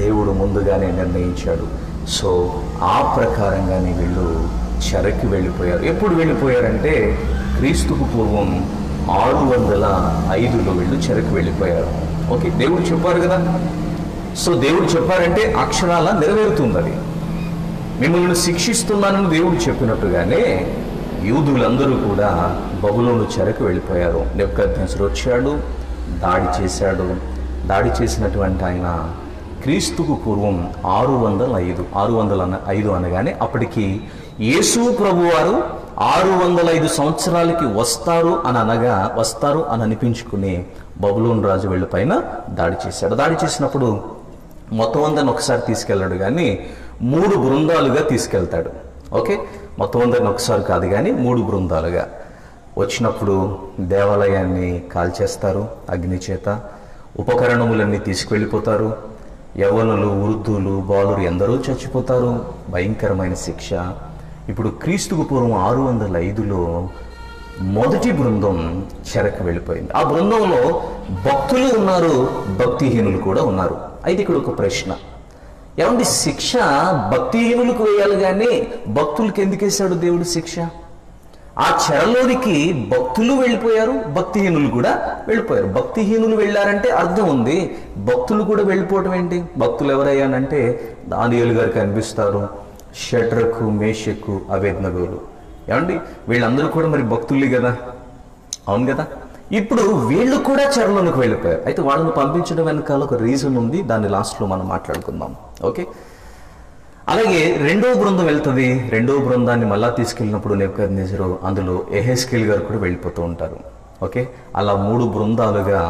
దేవుడు ముందుగానే నిర్ణయించాడు. సో ఆ ప్రకారంగానే వీళ్ళు చెరకి వెళ్ళిపోయారు. ఎప్పుడు వెళ్ళిపోయారంటే క్రీస్తుకు పూర్వం 605లో వీళ్ళు చెరకి వెళ్ళిపోయారు. ఓకే, దేవుడు చెప్పారు కదా. సో దేవుడు చెప్పారంటే అక్షరాల నెరవేరుతుంది. అది మిమ్మల్ని శిక్షిస్తున్నానని దేవుడు చెప్పినట్టుగానే యూదులందరూ కూడా బబులోను చెరకు వెళ్ళిపోయారు. నెబుకద్నెజరు వచ్చాడు, దాడి చేశాడు. దాడి చేసినటువంటి ఆయన క్రీస్తుకు పూర్వం 605 అనగానే అప్పటికి యేసు ప్రభువారు 605 సంవత్సరాలకి వస్తారు అని అనిపించుకుని బబులోను రాజు వీళ్ళ పైన దాడి చేశాడు. దాడి చేసినప్పుడు మొత్తం అందరిని ఒకసారి తీసుకెళ్ళాడు, కానీ 3 బృందాలుగా తీసుకెళ్తాడు. ఓకే, మొత్తం అందరిని ఒకసారి కాదు కానీ 3 బృందాలుగా వచ్చినప్పుడు దేవాలయాన్ని కాల్చేస్తారు అగ్ని చేత. ఉపకరణములన్నీ తీసుకువెళ్ళిపోతారు. యవ్వనులు, వృద్ధులు, బాలురు ఎందరో చచ్చిపోతారు. భయంకరమైన శిక్ష. ఇప్పుడు క్రీస్తుకు పూర్వం 605లో మొదటి బృందం చెరకు వెళ్ళిపోయింది. ఆ బృందంలో భక్తులు ఉన్నారు, భక్తిహీనులు కూడా ఉన్నారు. అయితే ఇక్కడ ఒక ప్రశ్న, ఏమండి, శిక్ష భక్తిహీనులకు వేయాలి కానీ భక్తులకు ఎందుకు వేశాడు దేవుడు శిక్ష? ఆ చెరలోనికి భక్తులు వెళ్ళిపోయారు, భక్తిహీనులు కూడా వెళ్ళిపోయారు. భక్తిహీనులు వెళ్ళారంటే అర్థం ఉంది, భక్తులు కూడా వెళ్ళిపోవటం ఏంటి? భక్తులు ఎవరయ్యానంటే దానియేలు గారు కనిపిస్తారు, షడ్రకు, మేషకు, అబేద్నగోలు. ఏమండి, వీళ్ళందరూ కూడా మరి భక్తులే కదా, అవును కదా. ఇప్పుడు వీళ్ళు కూడా చెరలోనికి వెళ్ళిపోయారు. అయితే వాళ్ళని పంపించడం వెనకాల ఒక రీజన్ ఉంది, దాన్ని లాస్ట్లో మనం మాట్లాడుకుందాం. ఓకే, అలాగే రెండవ బృందం వెళ్తుంది. రెండవ బృందాన్ని మళ్ళా తీసుకెళ్ళినప్పుడు నెబుకద్నెజరు అందులో యెహెజ్కేలు గారు కూడా వెళ్ళిపోతూ ఉంటారు. ఓకే, అలా 3 బృందాలుగా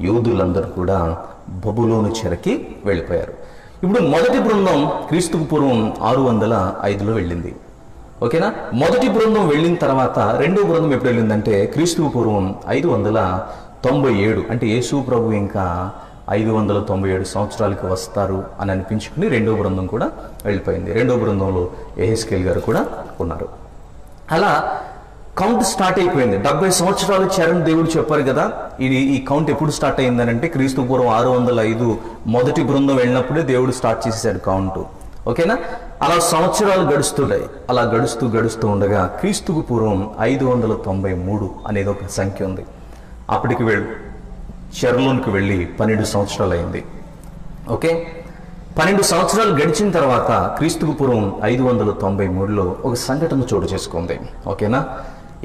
యూదులందరూ కూడా బబులోను చెరకి వెళ్ళిపోయారు. ఇప్పుడు మొదటి బృందం క్రీస్తుకు పూర్వం 605లో వెళ్ళింది. ఓకేనా, మొదటి బృందం వెళ్ళిన తర్వాత రెండో బృందం ఎప్పుడు వెళ్ళిందంటే క్రీస్తుకు పూర్వం 597, అంటే యేసు ప్రభు ఇంకా 597 సంవత్సరాలకి వస్తారు అని అనిపించుకుని రెండో బృందం కూడా వెళ్ళిపోయింది. రెండో బృందంలో యెహెజ్కేలు గారు కూడా ఉన్నారు. అలా కౌంట్ స్టార్ట్ అయిపోయింది. 70 సంవత్సరాలు చెరని దేవుడు చెప్పారు కదా. ఈ కౌంట్ ఎప్పుడు స్టార్ట్ అయిందనంటే క్రీస్తు పూర్వం 605 మొదటి బృందం వెళ్ళినప్పుడే దేవుడు స్టార్ట్ చేసేసాడు కౌంట్. ఓకేనా, అలా సంవత్సరాలు గడుస్తున్నాయి. అలా గడుస్తూ ఉండగా క్రీస్తుకు పూర్వం 593 అనేది ఒక సంఖ్య ఉంది. అప్పటికి చెరలోనికి వెళ్ళి 12 సంవత్సరాలు అయింది. ఓకే, 12 సంవత్సరాలు గడిచిన తర్వాత క్రీస్తుకు పూర్వం 593లో ఒక సంఘటన చోటు చేసుకుంది. ఓకేనా,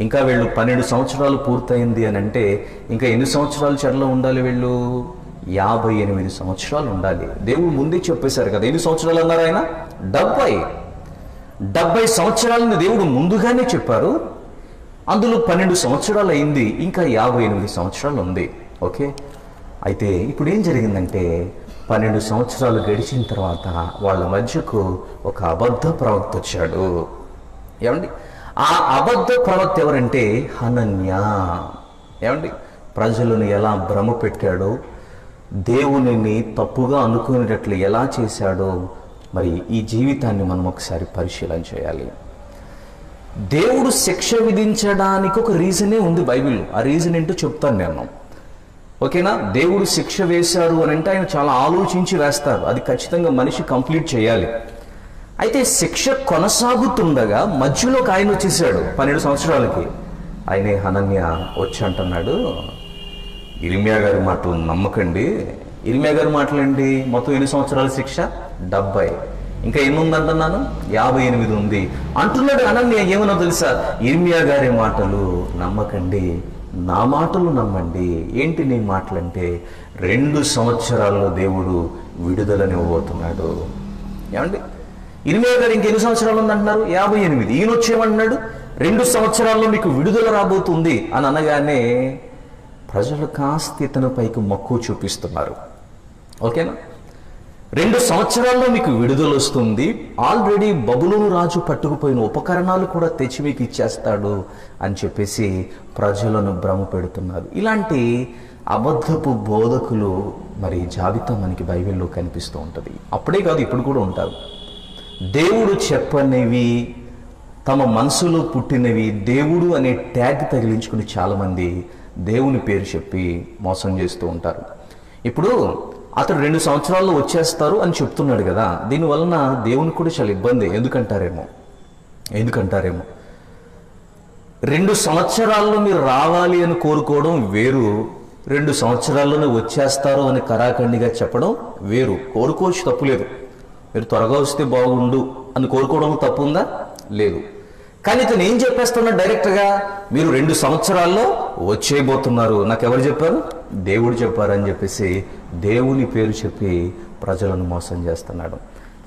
ఇంకా వీళ్ళు 12 సంవత్సరాలు పూర్తయింది అని అంటే ఇంకా ఎన్ని సంవత్సరాలు చెరలో ఉండాలి? వీళ్ళు 58 సంవత్సరాలు ఉండాలి. దేవుడు ముందే చెప్పేశారు కదా. ఎన్ని సంవత్సరాలు అన్నారు ఆయన? 70 సంవత్సరాలని దేవుడు ముందుగానే చెప్పారు. అందులో 12 సంవత్సరాలు అయింది, ఇంకా 58 సంవత్సరాలు ఉంది. ఓకే, అయితే ఇప్పుడు ఏం జరిగిందంటే 12 సంవత్సరాలు గడిచిన తర్వాత వాళ్ళ మధ్యకు ఒక అబద్ధ ప్రవక్త వచ్చాడు. ఏమండి, ఆ అబద్ధ ప్రవక్త ఎవరంటే హనన్యా. ఏమండి, ప్రజలను ఎలా భ్రమ పెట్టాడో, దేవునిని తప్పుగా అనుకునేటట్లు ఎలా చేశాడో మరి ఈ జీవితాన్ని మనం ఒకసారి పరిశీలన చేయాలి. దేవుడు శిక్ష విధించడానికి ఒక రీజనే ఉంది బైబిల్లో. ఆ రీజన్ ఏంటో చెప్తాను నేను. ఓకేనా? దేవుడు శిక్ష వేశాడు అని అంటే ఆయన చాలా ఆలోచించి వేస్తారు. అది ఖచ్చితంగా మనిషి కంప్లీట్ చేయాలి. అయితే శిక్ష కొనసాగుతుండగా మధ్యలోకి ఆయన వచ్చేసాడు 12 సంవత్సరాలకి. ఆయనే హనన్య వచ్చి అంటున్నాడు, ఇర్మియా గారి మాటలు నమ్మకండి. ఇర్మియా గారి మాటలండి, మొత్తం ఎన్ని సంవత్సరాల శిక్ష? 70. ఇంకా ఎన్ని ఉందంటున్నాను? 58 ఉంది అంటున్నాడు హనన్య. ఏమన్నా తెలుసా? ఇర్మియా గారి మాటలు నమ్మకండి, నా మాటలు నమ్మండి. ఏంటి నీ మాటలంటే 2 సంవత్సరాల్లో దేవుడు విడుదలనివ్వబోతున్నాడు. ఏమండి? ఇర్మియా గారు ఇంకెన్ని సంవత్సరాలు ఉందంటున్నారు? 58. ఈయన వచ్చేయమంటున్నాడు 2 సంవత్సరాల్లో మీకు విడుదల రాబోతుంది అని అనగానే ప్రజలు కాస్త ఇతని పైకి మక్కువ చూపిస్తున్నారు. ఓకేనా? 2 సంవత్సరాల్లో మీకు విడుదల వస్తుంది, ఆల్రెడీ బబులోను రాజు పట్టుకుపోయిన ఉపకరణాలు కూడా తెచ్చి మీకు ఇచ్చేస్తాడు అని చెప్పేసి ప్రజలను భ్రమ పెడుతున్నారు. ఇలాంటి అబద్ధపు బోధకులు మరి జాబితా మనకి బైబిల్లో కనిపిస్తూ ఉంటుంది. అప్పుడే కాదు, ఇప్పుడు కూడా ఉంటారు. దేవుడు చెప్పనివి, తమ మనసులో పుట్టినవి దేవుడు అనే ట్యాగ్ తగిలించుకుని చాలామంది దేవుని పేరు చెప్పి మోసం చేస్తూ ఉంటారు. ఇప్పుడు అతడు 2 సంవత్సరాల్లో వచ్చేస్తారు అని చెప్తున్నాడు కదా, దీనివలన దేవునికి కూడా చాలా ఇబ్బంది. ఎందుకంటారేమో 2 సంవత్సరాల్లో మీరు రావాలి అని కోరుకోవడం వేరు, 2 సంవత్సరాల్లోనే వచ్చేస్తారు అని కరాఖండిగా చెప్పడం వేరు. కోరుకోవచ్చు, తప్పులేదు. మీరు త్వరగా వస్తే బాగుండు అని కోరుకోవడం తప్పు ఉందా? లేదు. కానీ ఇతను ఏం చెప్పేస్తున్నా డైరెక్ట్గా, మీరు 2 సంవత్సరాల్లో వచ్చేయబోతున్నారు. నాకెవరు చెప్పారు? దేవుడు చెప్పారని చెప్పేసి దేవుని పేరు చెప్పి ప్రజలను మోసం చేస్తున్నాడు.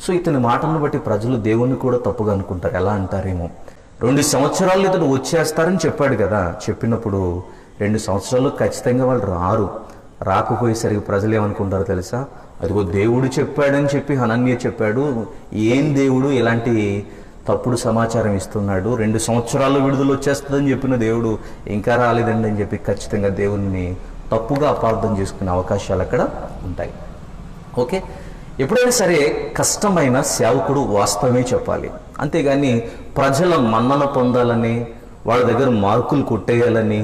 సో ఇతని మాటలను బట్టి ప్రజలు దేవుణ్ణి కూడా తప్పుగా అనుకుంటారు. ఎలా అంటారేమో, 2 సంవత్సరాల్లో ఇతను వచ్చేస్తారని చెప్పాడు కదా, చెప్పినప్పుడు 2 సంవత్సరాల్లో ఖచ్చితంగా వాళ్ళు రారు. రాకపోయేసరికి ప్రజలు ఏమనుకుంటారో తెలుసా? అదిగో దేవుడు చెప్పాడని చెప్పి హనన్య చెప్పాడు, ఏం దేవుడు ఇలాంటి తప్పుడు సమాచారం ఇస్తున్నాడు, 2 సంవత్సరాల్లో విడుదల వచ్చేస్తుందని చెప్పిన దేవుడు ఇంకా రాలేదండి అని చెప్పి ఖచ్చితంగా దేవుణ్ణి తప్పుగా అపార్థం చేసుకునే అవకాశాలు అక్కడ ఉంటాయి. ఓకే, ఎప్పుడైనా సరే కష్టమైన సేవకుడు వాస్తవమే చెప్పాలి, అంతేగాని ప్రజల మన్నన పొందాలని, వాళ్ళ దగ్గర మార్కులు కొట్టేయాలని,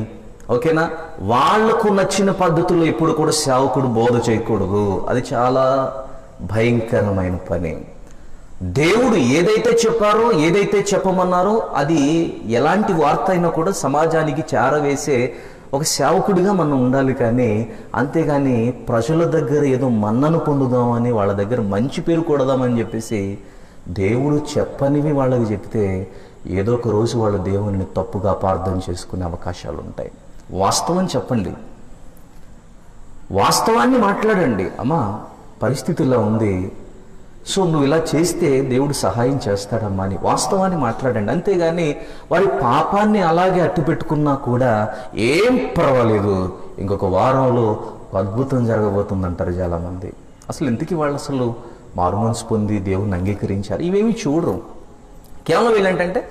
ఓకేనా, వాళ్లకు నచ్చిన పద్ధతుల్లో ఎప్పుడు కూడా సేవకుడు బోధ చేయకూడదు. అది చాలా భయంకరమైన పని. దేవుడు ఏదైతే చెప్పారో, ఏదైతే చెప్పమన్నారో అది ఎలాంటి వార్త అయినా కూడా సమాజానికి చేరవేసే ఒక సేవకుడిగా మనం ఉండాలి. కానీ అంతేగాని ప్రజల దగ్గర ఏదో మన్నను పొందుదామని, వాళ్ళ దగ్గర మంచి పేరు కూడదామని చెప్పేసి దేవుడు చెప్పనివి వాళ్ళకి చెప్తే ఏదో ఒక రోజు వాళ్ళ దేవుని తప్పుగా అపార్థం చేసుకునే అవకాశాలు ఉంటాయి. వాస్తవం చెప్పండి, వాస్తవాన్ని మాట్లాడండి. అమ్మా పరిస్థితుల్లో ఉంది, సో నువ్వు ఇలా చేస్తే దేవుడు సహాయం చేస్తాడమ్మా అని వాస్తవాన్ని మాట్లాడండి. అంతేగాని వారి పాపాన్ని అలాగే అట్టిపెట్టుకున్నా కూడా ఏం పర్వాలేదు, ఇంకొక వారంలో అద్భుతం జరగబోతుందంటారు చాలామంది. అసలు ఇంతకీ వాళ్ళు అసలు మారుమనసు పొంది దేవుని అంగీకరించారు ఇవేమి చూడరు. కేవలం వీళ్ళంటే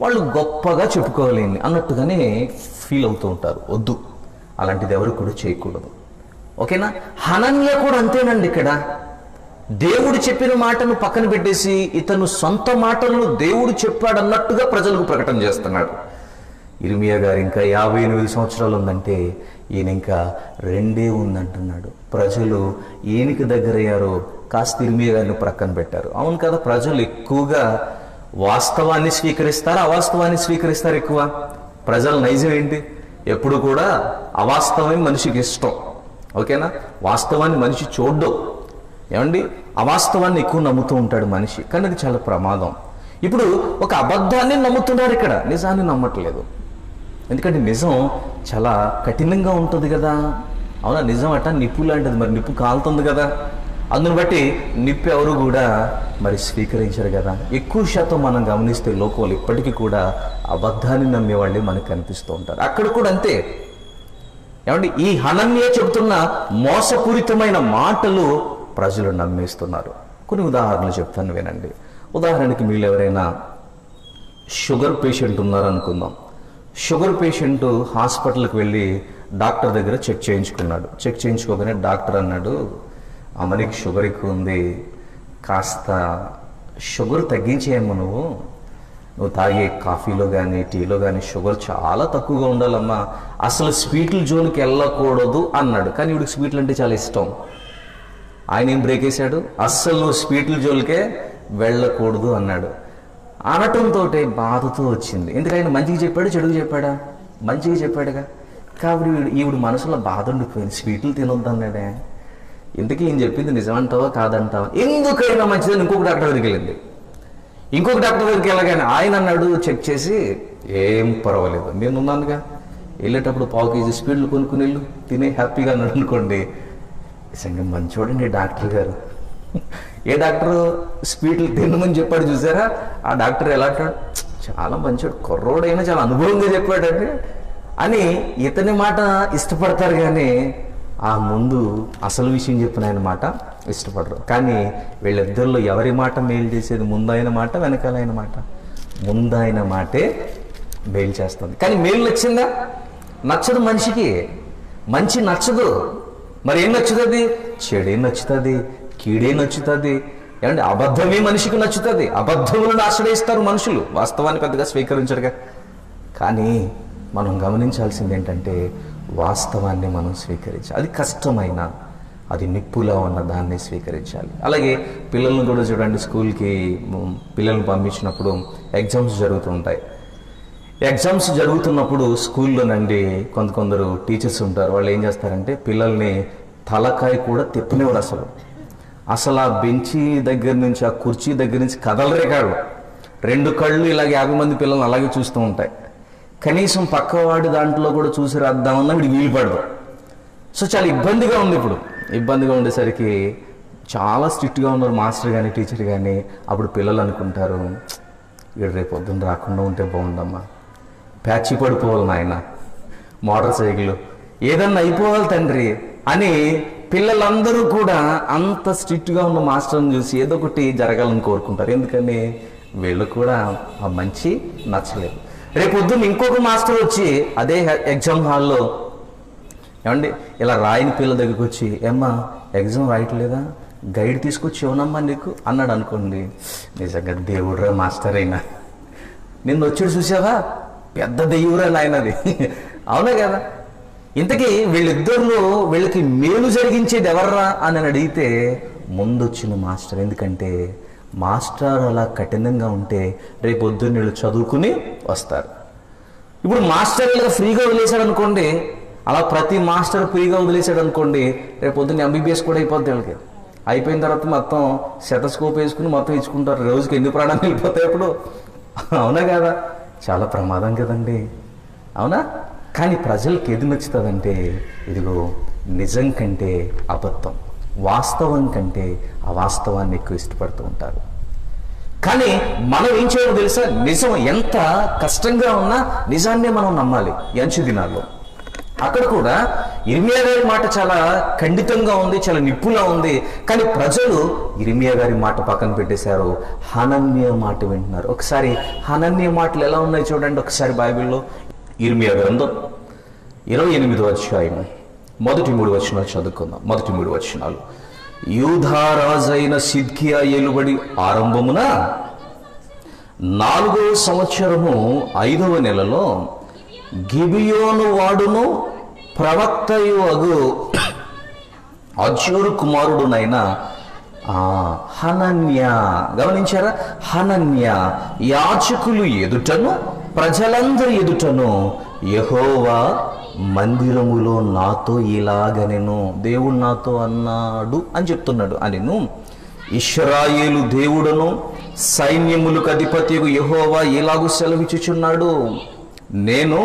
వాళ్ళు గొప్పగా చెప్పుకోవాలి అన్నట్టుగానే ఫీల్ అవుతూ ఉంటారు. వద్దు, అలాంటిది ఎవరు కూడా చేయకూడదు. ఓకేనా? హనన్య కూడా అంతేనండి. ఇక్కడ దేవుడు చెప్పిన మాటను పక్కన పెట్టేసి ఇతను సొంత మాటలను దేవుడు చెప్పాడు అన్నట్టుగా ప్రజలకు ప్రకటన చేస్తున్నాడు. ఇర్మియా గారు ఇంకా 58 సంవత్సరాలు ఉందంటే ఈయన ఇంకా 2 ఉందంటున్నాడు. ప్రజలు ఈయనకి దగ్గరయ్యారో కాస్త ఇర్మియా గారిని ప్రక్కన పెట్టారు. అవును కదా, ప్రజలు ఎక్కువగా వాస్తవాన్ని స్వీకరిస్తారు, అవాస్తవాన్ని స్వీకరిస్తారు ఎక్కువ. ప్రజల నైజం ఏంటి? ఎప్పుడు కూడా అవాస్తవమే మనిషికి ఇష్టం. ఓకేనా? వాస్తవాన్ని మనిషి చూడ్డం. ఏమండి, అవాస్తవాన్ని ఎక్కువ నమ్ముతూ ఉంటాడు మనిషి, కానీ అది చాలా ప్రమాదం. ఇప్పుడు ఒక అబద్ధాన్ని నమ్ముతున్నారు, ఇక్కడ నిజాన్ని నమ్మట్లేదు. ఎందుకంటే నిజం చాలా కఠినంగా ఉంటుంది కదా. అవునా? నిజం అట నిప్పు లాంటిది, మరి నిప్పు కాలుతుంది కదా, అందుని బట్టి నిప్పు ఎవరు కూడా మరి స్వీకరించరు కదా. ఎక్కువ శాతం మనం గమనిస్తే లోకంలో ఇప్పటికీ కూడా అబద్ధాన్ని నమ్మేవాళ్ళే మనకు కనిపిస్తూ ఉంటారు. అక్కడ కూడా అంతే. ఏమండి, ఈ హనన్య చెబుతున్న మోసపూరితమైన మాటలు ప్రజలు నమ్మేస్తున్నారు. కొన్ని ఉదాహరణలు చెప్తాను వినండి. ఉదాహరణకి మీరు ఎవరైనా షుగర్ పేషెంట్ ఉన్నారనుకుందాం. షుగర్ పేషెంట్ హాస్పిటల్కి వెళ్ళి డాక్టర్ దగ్గర చెక్ చేయించుకున్నాడు. చెక్ చేయించుకోగానే డాక్టర్ అన్నాడు, అమ్మనికి షుగర్ ఎక్కువ ఉంది, కాస్త షుగర్ తగ్గించేయమ్మ, నువ్వు తాగే కాఫీలో కానీ టీలో కానీ షుగర్ చాలా తక్కువగా ఉండాలమ్మా, అసలు స్వీట్ల జోలికి వెళ్ళకూడదు అన్నాడు. కానీ వీడికి స్వీట్లు అంటే చాలా ఇష్టం. ఆయన ఏం బ్రేక్ వేశాడు, అస్సలు నువ్వు స్వీట్ల జోలికే వెళ్ళకూడదు అన్నాడు. అనటంతో బాధతో వచ్చింది. ఎందుకైనా మంచిగా చెప్పాడు చెడుగా చెప్పాడా? మంచిగా చెప్పాడుగా. కాబట్టి ఈవిడ మనసులో బాధ ఉండిపోయింది, స్వీట్లు తినొద్దు అన్నాడే. ఇంతకీ ఏం చెప్పింది నిజమంటావా కాదంటావా? ఎందుకైనా మంచిదని ఇంకొక డాక్టర్ దగ్గరికి వెళ్ళింది. ఇంకొక డాక్టర్ దగ్గరికి వెళ్ళగానే ఆయన అన్నాడు, చెక్ చేసి, ఏం పర్వాలేదు, నేను ఉన్నానుగా, వెళ్ళేటప్పుడు పావు కేజీ స్వీట్లు కొనుక్కుని వెళ్ళు, తినే హ్యాపీగా అన్నాడు అనుకోండి. నిజంగా మంచోడండి డాక్టర్ గారు. ఏ డాక్టర్ స్వీట్లు తినమని చెప్పాడు చూసారా, ఆ డాక్టర్ ఎలా అంటాడు, చాలా మంచోడు, కుర్రోడైనా చాలా అనుభవంగా చెప్పాడండి అని ఇతని మాట ఇష్టపడతారు. కానీ ఆ ముందు అసలు విషయం చెప్పిన ఆయన మాట ఇష్టపడరు. కానీ వీళ్ళిద్దరిలో ఎవరి మాట మేలు చేసేది? ముందైన మాట వెనకాలైన మాట? ముందైన మాటే మేలు చేస్తుంది. కానీ మేలు నచ్చిందా? నచ్చదు. మనిషికి మంచి నచ్చదు. మరి ఏం నచ్చుతుంది? చెడే నచ్చుతుంది, కీడే నచ్చుతుంది. ఏమంటే అబద్ధమే మనిషికి నచ్చుతుంది. అబద్ధములను ఆశ్రయిస్తారు మనుషులు, వాస్తవాన్ని పెద్దగా స్వీకరించరుగా. కానీ మనం గమనించాల్సింది ఏంటంటే వాస్తవాన్ని మనం స్వీకరించాలి. అది కష్టమైన, అది నిప్పులా ఉన్న దాన్ని స్వీకరించాలి. అలాగే పిల్లలను కూడా చూడండి, స్కూల్కి పిల్లల్ని పంపించినప్పుడు ఎగ్జామ్స్ జరుగుతూ ఉంటాయి. ఎగ్జామ్స్ జరుగుతున్నప్పుడు స్కూల్లోనండి కొందరు టీచర్స్ ఉంటారు. వాళ్ళు ఏం చేస్తారంటే పిల్లల్ని తలకాయ కూడా తిప్పనివ్వరు. అసలు ఆ బెంచి దగ్గర నుంచి, ఆ కుర్చీ దగ్గర నుంచి కదలరే కాదు. రెండు కళ్ళు ఇలాగ 50 మంది పిల్లల్ని అలాగే చూస్తూ ఉంటాయి. కనీసం పక్కవాడి దాంట్లో కూడా చూసి రాద్దామన్నా వీడికి వీలు పడదు. సో చాలా ఇబ్బందిగా ఉంది. ఇప్పుడు ఇబ్బందిగా ఉండేసరికి చాలా స్ట్రిక్ట్గా ఉన్నారు మాస్టర్ కానీ టీచర్ కానీ. అప్పుడు పిల్లలు అనుకుంటారు, వీడు రేపు పొద్దున్న రాకుండా ఉంటే బాగుందమ్మా, ప్యాచి పడిపోవాలి నాయన, మోటార్ సైకిల్ ఏదన్నా అయిపోవాలి తండ్రి అని పిల్లలందరూ కూడా అంత స్ట్రిక్ట్గా ఉన్న మాస్టర్ని చూసి ఏదో ఒకటి జరగాలని కోరుకుంటారు. ఎందుకని వీళ్ళు కూడా ఆ మంచి నచ్చలేదు. రేపు పొద్దున్న ఇంకొక మాస్టర్ వచ్చి అదే ఎగ్జామ్ హాల్లో, ఏమండి ఇలా రాయని పిల్లల దగ్గరికి వచ్చి, ఏమ్మా ఎగ్జామ్ రాయట్లేదా, గైడ్ తీసుకొచ్చి ఇవ్వనమ్మా నీకు అన్నాడు అనుకోండి, నిజంగా దేవుడురా మాస్టర్ అయినా, నిన్ను వచ్చి చూసావా, పెద్ద దెయ్యురా నాయనది. అవునా కదా? ఇంతకీ వీళ్ళిద్దరిలో వీళ్ళకి మేలు జరిగించేది ఎవర్రా అని అడిగితే ముందొచ్చిన మాస్టర్. ఎందుకంటే మాస్టర్ అలా కఠినంగా ఉంటే రేపు పొద్దున్న వీళ్ళు చదువుకుని వస్తారు. ఇప్పుడు మాస్టర్ ఇలా ఫ్రీగా వదిలేశాడు అనుకోండి, అలా ప్రతి మాస్టర్ ఫ్రీగా వదిలేశాడు అనుకోండి, రేపు పొద్దున్న MBBS కూడా అయిపోద్ది వీళ్ళకి. అయిపోయిన తర్వాత మొత్తం శతస్కోప్ వేసుకుని మొత్తం ఇచ్చుకుంటారు. రోజుకి ఎన్ని ప్రాణాలు వెళ్ళిపోతాయి ఇప్పుడు? అవునా కదా? చాలా ప్రమాదం కదండి, అవునా? కానీ ప్రజలకు ఏది నచ్చుతుందంటే, ఇదిగో నిజం కంటే అబద్ధం, వాస్తవం కంటే అవాస్తవాన్ని ఎక్కువ ఇష్టపడుతూ ఉంటారు. కానీ మనం ఏం చేయాలో తెలుసా? నిజం ఎంత కష్టంగా ఉన్నా నిజాన్నే మనం నమ్మాలి. ఎంచు దినాల్లో అక్కడ కూడా ఇర్మియా గారి మాట చాలా ఖండితంగా ఉంది, చాలా నిప్పులా ఉంది. కానీ ప్రజలు ఇర్మియా గారి మాట పక్కన పెట్టేశారు, హనన్య మాట వింటున్నారు. ఒకసారి హనన్య మాటలు ఎలా ఉన్నాయి చూడండి ఒకసారి బైబిల్లో. ఇర్మియా గ్రంథం 28వ అధ్యాయం మొదటి 3 వచనాలు చదువుకుందాం. మొదటి 3 వచనాలు. యూదా రాజైన సిద్కియా ఏలుబడి ఆరంభమున 4వ సంవత్సరము 5వ నెలలో గిబియోను వాడును ప్రవక్తయు అగు అజ్జూరు కుమారుడునైన హనన్య, గమనించారా? హనన్య యాజకులు ఎదుటను ప్రజలందరి ఎదుటను యెహోవా మందిరములో నాతో ఇలాగనెను, దేవుడు నాతో అన్నాడు అని చెప్తున్నాడు. అనిను ఇశ్రాయేలు దేవుడను సైన్యములకు అధిపతియగు యెహోవా ఇలాగు సెలవిచ్చుచున్నాడు, నేను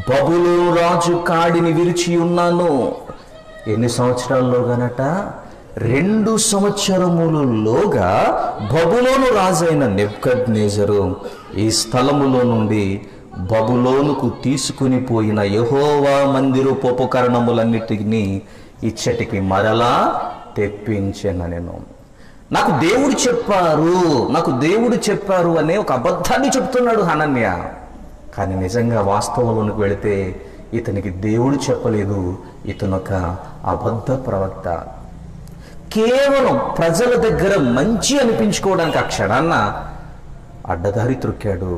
బబులోను రాజు కాడిని విరిచి ఉన్నాను. ఎన్ని సంవత్సరాల్లోగానట? 2 సంవత్సరములలోగా బబులోను రాజైన నెబుకద్నెజరు ఈ స్థలములో నుండి బబులోనుకు తీసుకుని పోయిన యెహోవా మందిరోపకరణములన్నిటినీ ఇచ్చటికి మరలా తెప్పించెననెను. నాకు దేవుడు చెప్పారు అనే ఒక అబద్ధాన్ని చెప్తున్నాడు హనన్య. కానీ నిజంగా వాస్తవంలోనికి వెళితే ఇతనికి దేవుడు చెప్పలేదు, ఇతను ఒక అబద్ధ ప్రవక్త. కేవలం ప్రజల దగ్గర మంచి అనిపించుకోవడానికి ఆ క్షణాన్న అడ్డదారి త్రొక్కాడు.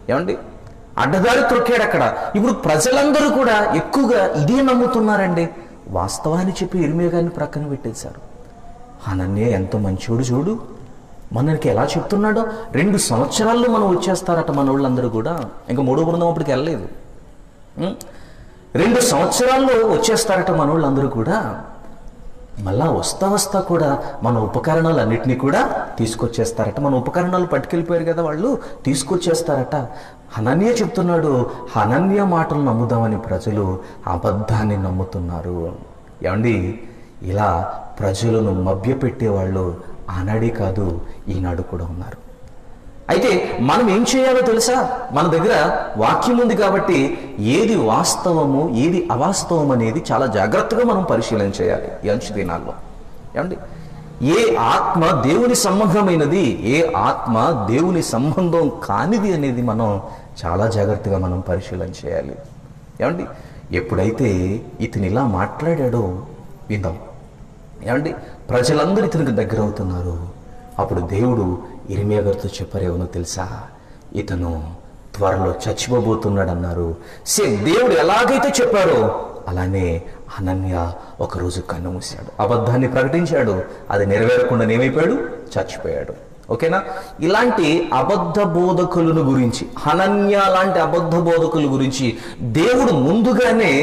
ఏమండి, అడ్డదారి త్రొక్కాడు అక్కడ. ఇప్పుడు ప్రజలందరూ కూడా ఎక్కువగా ఇదే నమ్ముతున్నారండి. వాస్తవాన్ని చెప్పి ఇర్మియా గారిని ప్రక్కన పెట్టేశారు. హనన్యా ఎంతో మంచోడు చూడు, మనకి ఎలా చెప్తున్నాడో 2 సంవత్సరాల్లో మనం వచ్చేస్తారట మన వాళ్ళందరూ కూడా. ఇంకా 3వ బృందం అప్పటికి వెళ్ళలేదు. 2 సంవత్సరాల్లో వచ్చేస్తారట మన వాళ్ళందరూ కూడా. మళ్ళా వస్తా కూడా మన ఉపకరణాలు అన్నిటినీ కూడా తీసుకొచ్చేస్తారట. మన ఉపకరణాలు పట్టుకెళ్ళిపోయారు కదా వాళ్ళు, తీసుకొచ్చేస్తారట. హనన్యా చెప్తున్నాడు. హనన్యా మాటలు నమ్ముదామని ప్రజలు అబద్ధాన్ని నమ్ముతున్నారు. ఏమండి, ఇలా ప్రజలను మభ్యపెట్టేవాళ్ళు ఆనాడే కాదు, ఈనాడు కూడా ఉన్నారు. అయితే మనం ఏం చేయాలో తెలుసా? మన దగ్గర వాక్యం ఉంది కాబట్టి ఏది వాస్తవము ఏది అవాస్తవం అనేది చాలా జాగ్రత్తగా మనం పరిశీలన చేయాలి ఈ అంచు దినాల్లో. ఏమండి, ఏ ఆత్మ దేవుని సంబంధమైనది, ఏ ఆత్మ దేవుని సంబంధం కానిది అనేది మనం చాలా జాగ్రత్తగా మనం పరిశీలన చేయాలి. ఏమండి, ఎప్పుడైతే ఇతను ఇలా మాట్లాడాడో విందాం. ఏమండి, ప్రజలందరూ ఇతనికి దగ్గర అవుతున్నారు. అప్పుడు దేవుడు ఇర్మియా గారితో చెప్పారేమో తెలుసా? ఇతను త్వరలో చచ్చిపోబోతున్నాడు అన్నారు. దేవుడు ఎలాగైతే చెప్పాడో అలానే హనన్యా ఒకరోజు కన్ను మూశాడు, అబద్ధాన్ని ప్రకటించాడు. అది నెరవేరకుండా ఏమైపోయాడు? చచ్చిపోయాడు. ఓకేనా? ఇలాంటి అబద్ధ బోధకులను గురించి, హనన్యా లాంటి అబద్ధ బోధకుల గురించి దేవుడు ముందుగానే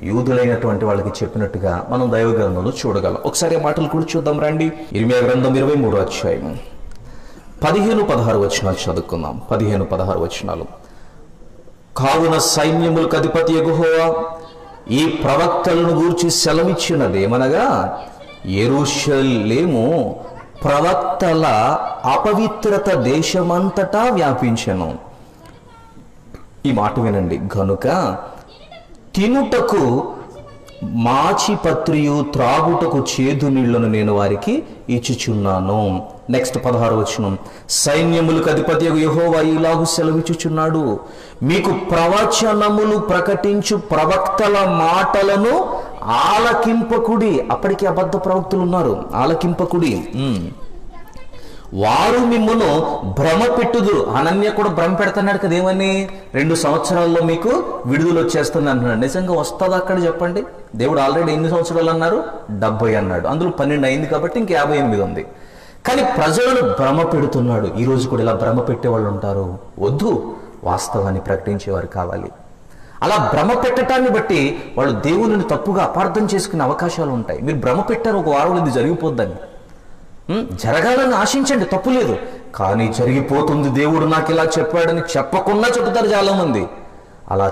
యూదులైనటువంటి వాళ్ళకి చెప్పినట్టుగా మనం దైవ గ్రంథంలో చూడగలం. ఒకసారి ఆ మాటలు కూడా చూద్దాం రండి. ఇర్మియా గ్రంథం 23వ అధ్యాయం 15-16 వచనాలు చదువుకుందాం. 15-16 వచనాలు. కావున సైన్యములకు అధిపతి యెహోవా ఈ ప్రవక్తలను గూర్చి సెలవిచ్చినదేమనగా, యెరూషలేము ప్రవక్తల అపవిత్రత దేశమంతటా వ్యాపించెను. ఈ మాట వినండి. గనుక తినుటకు మాచిపత్రియు త్రాగుటకు చేదు నీళ్లను నేను వారికి ఇచ్చుచున్నాను. నెక్స్ట్ 16వ వచనం. సైన్యములకు అధిపతి యెహోవా ఇలాగు సెలవిచ్చుచున్నాడు, మీకు ప్రవచనములు ప్రకటించు ప్రవక్తల మాటలను ఆలకింపకుడి. అప్పటికి అబద్ధ ప్రవక్తలు ఉన్నారు. ఆలకింపకుడి. వారు మిమ్మును భ్రమ పెట్టుదురు. హనన్యా కూడా భ్రమ పెడుతున్నాడు కదా, ఏమని? 2 సంవత్సరాల్లో మీకు విడుదల వచ్చేస్తుంది అంటున్నాడు. నిజంగా వస్తుంది అక్కడ చెప్పండి? దేవుడు ఆల్రెడీ ఎన్ని సంవత్సరాలు అన్నారు? 70 అన్నాడు. అందులో 12 అయింది కాబట్టి ఇంక 58 ఉంది. కానీ ప్రజలను భ్రమ పెడుతున్నాడు. ఈరోజు కూడా ఇలా భ్రమ పెట్టేవాళ్ళు ఉంటారు. వద్దు, వాస్తవాన్ని ప్రకటించేవారు కావాలి. అలా భ్రమ పెట్టడాన్ని బట్టి వాళ్ళు దేవుని తప్పుగా అపార్థం చేసుకునే అవకాశాలు ఉంటాయి. మీరు భ్రమ పెట్టారు, ఒక వారంలో ఇది జరిగిపోద్దని. జరగాలని ఆశించండి, తప్పు లేదు. కానీ జరిగిపోతుంది, దేవుడు నాకు ఇలా చెప్పాడని చెప్పకుండా చెబుతారు చాలా మంది. అలా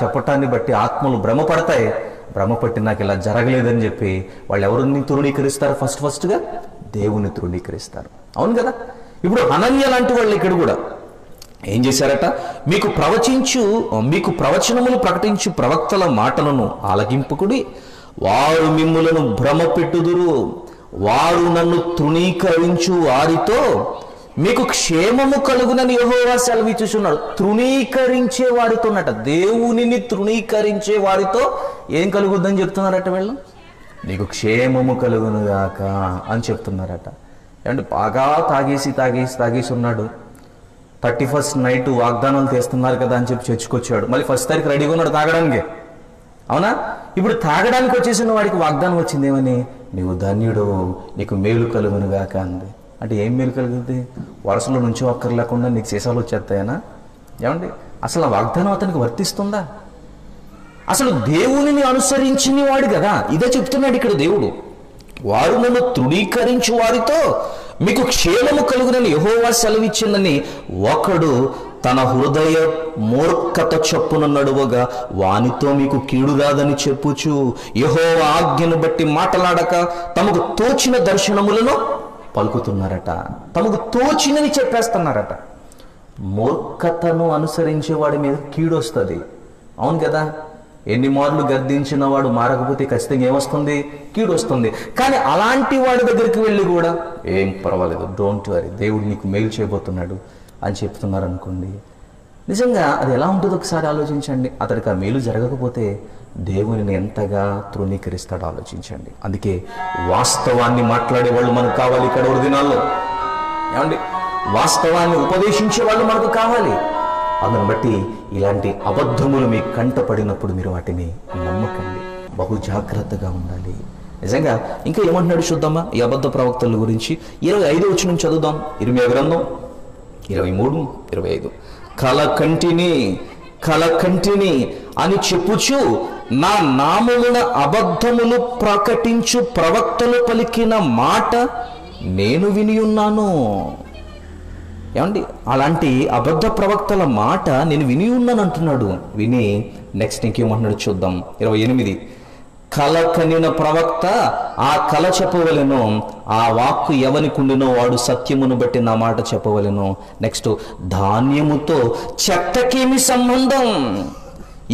చెప్పటాన్ని బట్టి ఆత్మలు భ్రమపడతాయి. భ్రమపట్టి నాకు ఇలా జరగలేదని చెప్పి వాళ్ళు ఎవరిని తృణీకరిస్తారు? ఫస్ట్గా దేవుని తృణీకరిస్తారు. అవును కదా? ఇప్పుడు హనన్యా లాంటి వాళ్ళు ఇక్కడ కూడా ఏం చేశారట? మీకు ప్రవచనములు ప్రకటించు ప్రవక్తల మాటలను ఆలకింపుకుడి. వారు మిమ్ములను భ్రమ పెట్టుదురు. వారు నన్ను తృణీకరించు వారితో మీకు క్షేమము కలుగునని యెహోవా సెలవిచ్చుచున్నాడు. తృణీకరించే వారితోనట, దేవునిని తృణీకరించే వారితో ఏం కలుగుద్దని చెప్తున్నారట వీళ్ళు? నీకు క్షేమము కలుగునుగాక అని చెప్తున్నారట. అంటే బాగా తాగేసి ఉన్నాడు. 31st నైట్ వాగ్దానాలు తెస్తున్నారు కదా అని చెప్పి చర్చకొచ్చాడు. మళ్ళీ 1st తారీఖు రెడీగా ఉన్నాడు తాగడానికి. అవునా? ఇప్పుడు తాగడానికి వచ్చేసిన వాడికి వాగ్దానం వచ్చింది ఏమని? నీవు ధన్యుడు, నీకు మేలు కలుగునుగాక అంది. అంటే ఏం మేలు కలుగుతుంది? వరుసలో నుంచి ఒక్కరు లేకుండా నీకు సీసాలు వచ్చేస్తాయనా? ఏమండి, అసలు ఆ వాగ్దానం అతనికి వర్తిస్తుందా? అసలు దేవునిని అనుసరించిన వాడు కదా. ఇదే చెప్తున్నాడు ఇక్కడ దేవుడు. వారు నన్ను తృణీకరించు వారితో మీకు క్షేమము కలుగునని యెహోవా సెలవిచ్చిందని ఒకడు తన హృదయ మూర్ఖత చొప్పున నడువగా వానితో మీకు కీడు రాదని చెప్పుచు యెహోవా ఆజ్ఞను బట్టి మాట్లాడక తమకు తోచిన దర్శనములను పలుకుతున్నారట. తమకు తోచినని చెప్పేస్తున్నారట. మూర్ఖతను అనుసరించే వాడి మీద కీడు వస్తుంది. అవును కదా? ఎన్ని మార్లు గద్దించిన వాడు మారకపోతే ఖచ్చితంగా ఏమొస్తుంది? కీడు వస్తుంది. కానీ అలాంటి వాడి దగ్గరికి వెళ్ళి కూడా ఏం పర్వాలేదు, డోంట్ వరీ, దేవుడు నీకు మేలు చేయబోతున్నాడు అని చెప్తున్నారు అనుకోండి, నిజంగా అది ఎలా ఉంటుందో ఒకసారి ఆలోచించండి. అతడికి ఆ మేలు జరగకపోతే దేవునిని ఎంతగా తృణీకరిస్తాడో ఆలోచించండి. అందుకే వాస్తవాన్ని మాట్లాడే వాళ్ళు మనకు కావాలి కడవరి దినాల్లో. ఏమండి, వాస్తవాన్ని ఉపదేశించే వాళ్ళు మనకు కావాలి. అందును బట్టి ఇలాంటి అబద్ధములు మీ కంట పడినప్పుడు మీరు వాటిని నమ్మకండి, బహు జాగ్రత్తగా ఉండాలి. నిజంగా ఇంకా ఏమంటున్నాడు చూద్దామా ఈ అబద్ధ ప్రవక్తల గురించి. 25 వచనం చదువుదాం. ఇర్మీయా గ్రంథం 23:25. కలకంటిని అని చెప్పుచు నా నామమున అబద్ధములు ప్రకటించు ప్రవక్తలు పలికిన మాట నేను విని ఉన్నాను. ఏమండి, అలాంటి అబద్ధ ప్రవక్తల మాట నేను విని ఉన్నాను అంటున్నాడు. విని నెక్స్ట్ ఇంకేమంటున్నాడు చూద్దాం. 28. కల కనిన ప్రవక్త ఆ కల చెప్పవలెను, ఆ వాక్కు ఎవనికుండినో వాడు సత్యమును బట్టి నా మాట చెప్పవలెను. నెక్స్ట్, ధాన్యముతో చెత్తకేమి సంబంధం?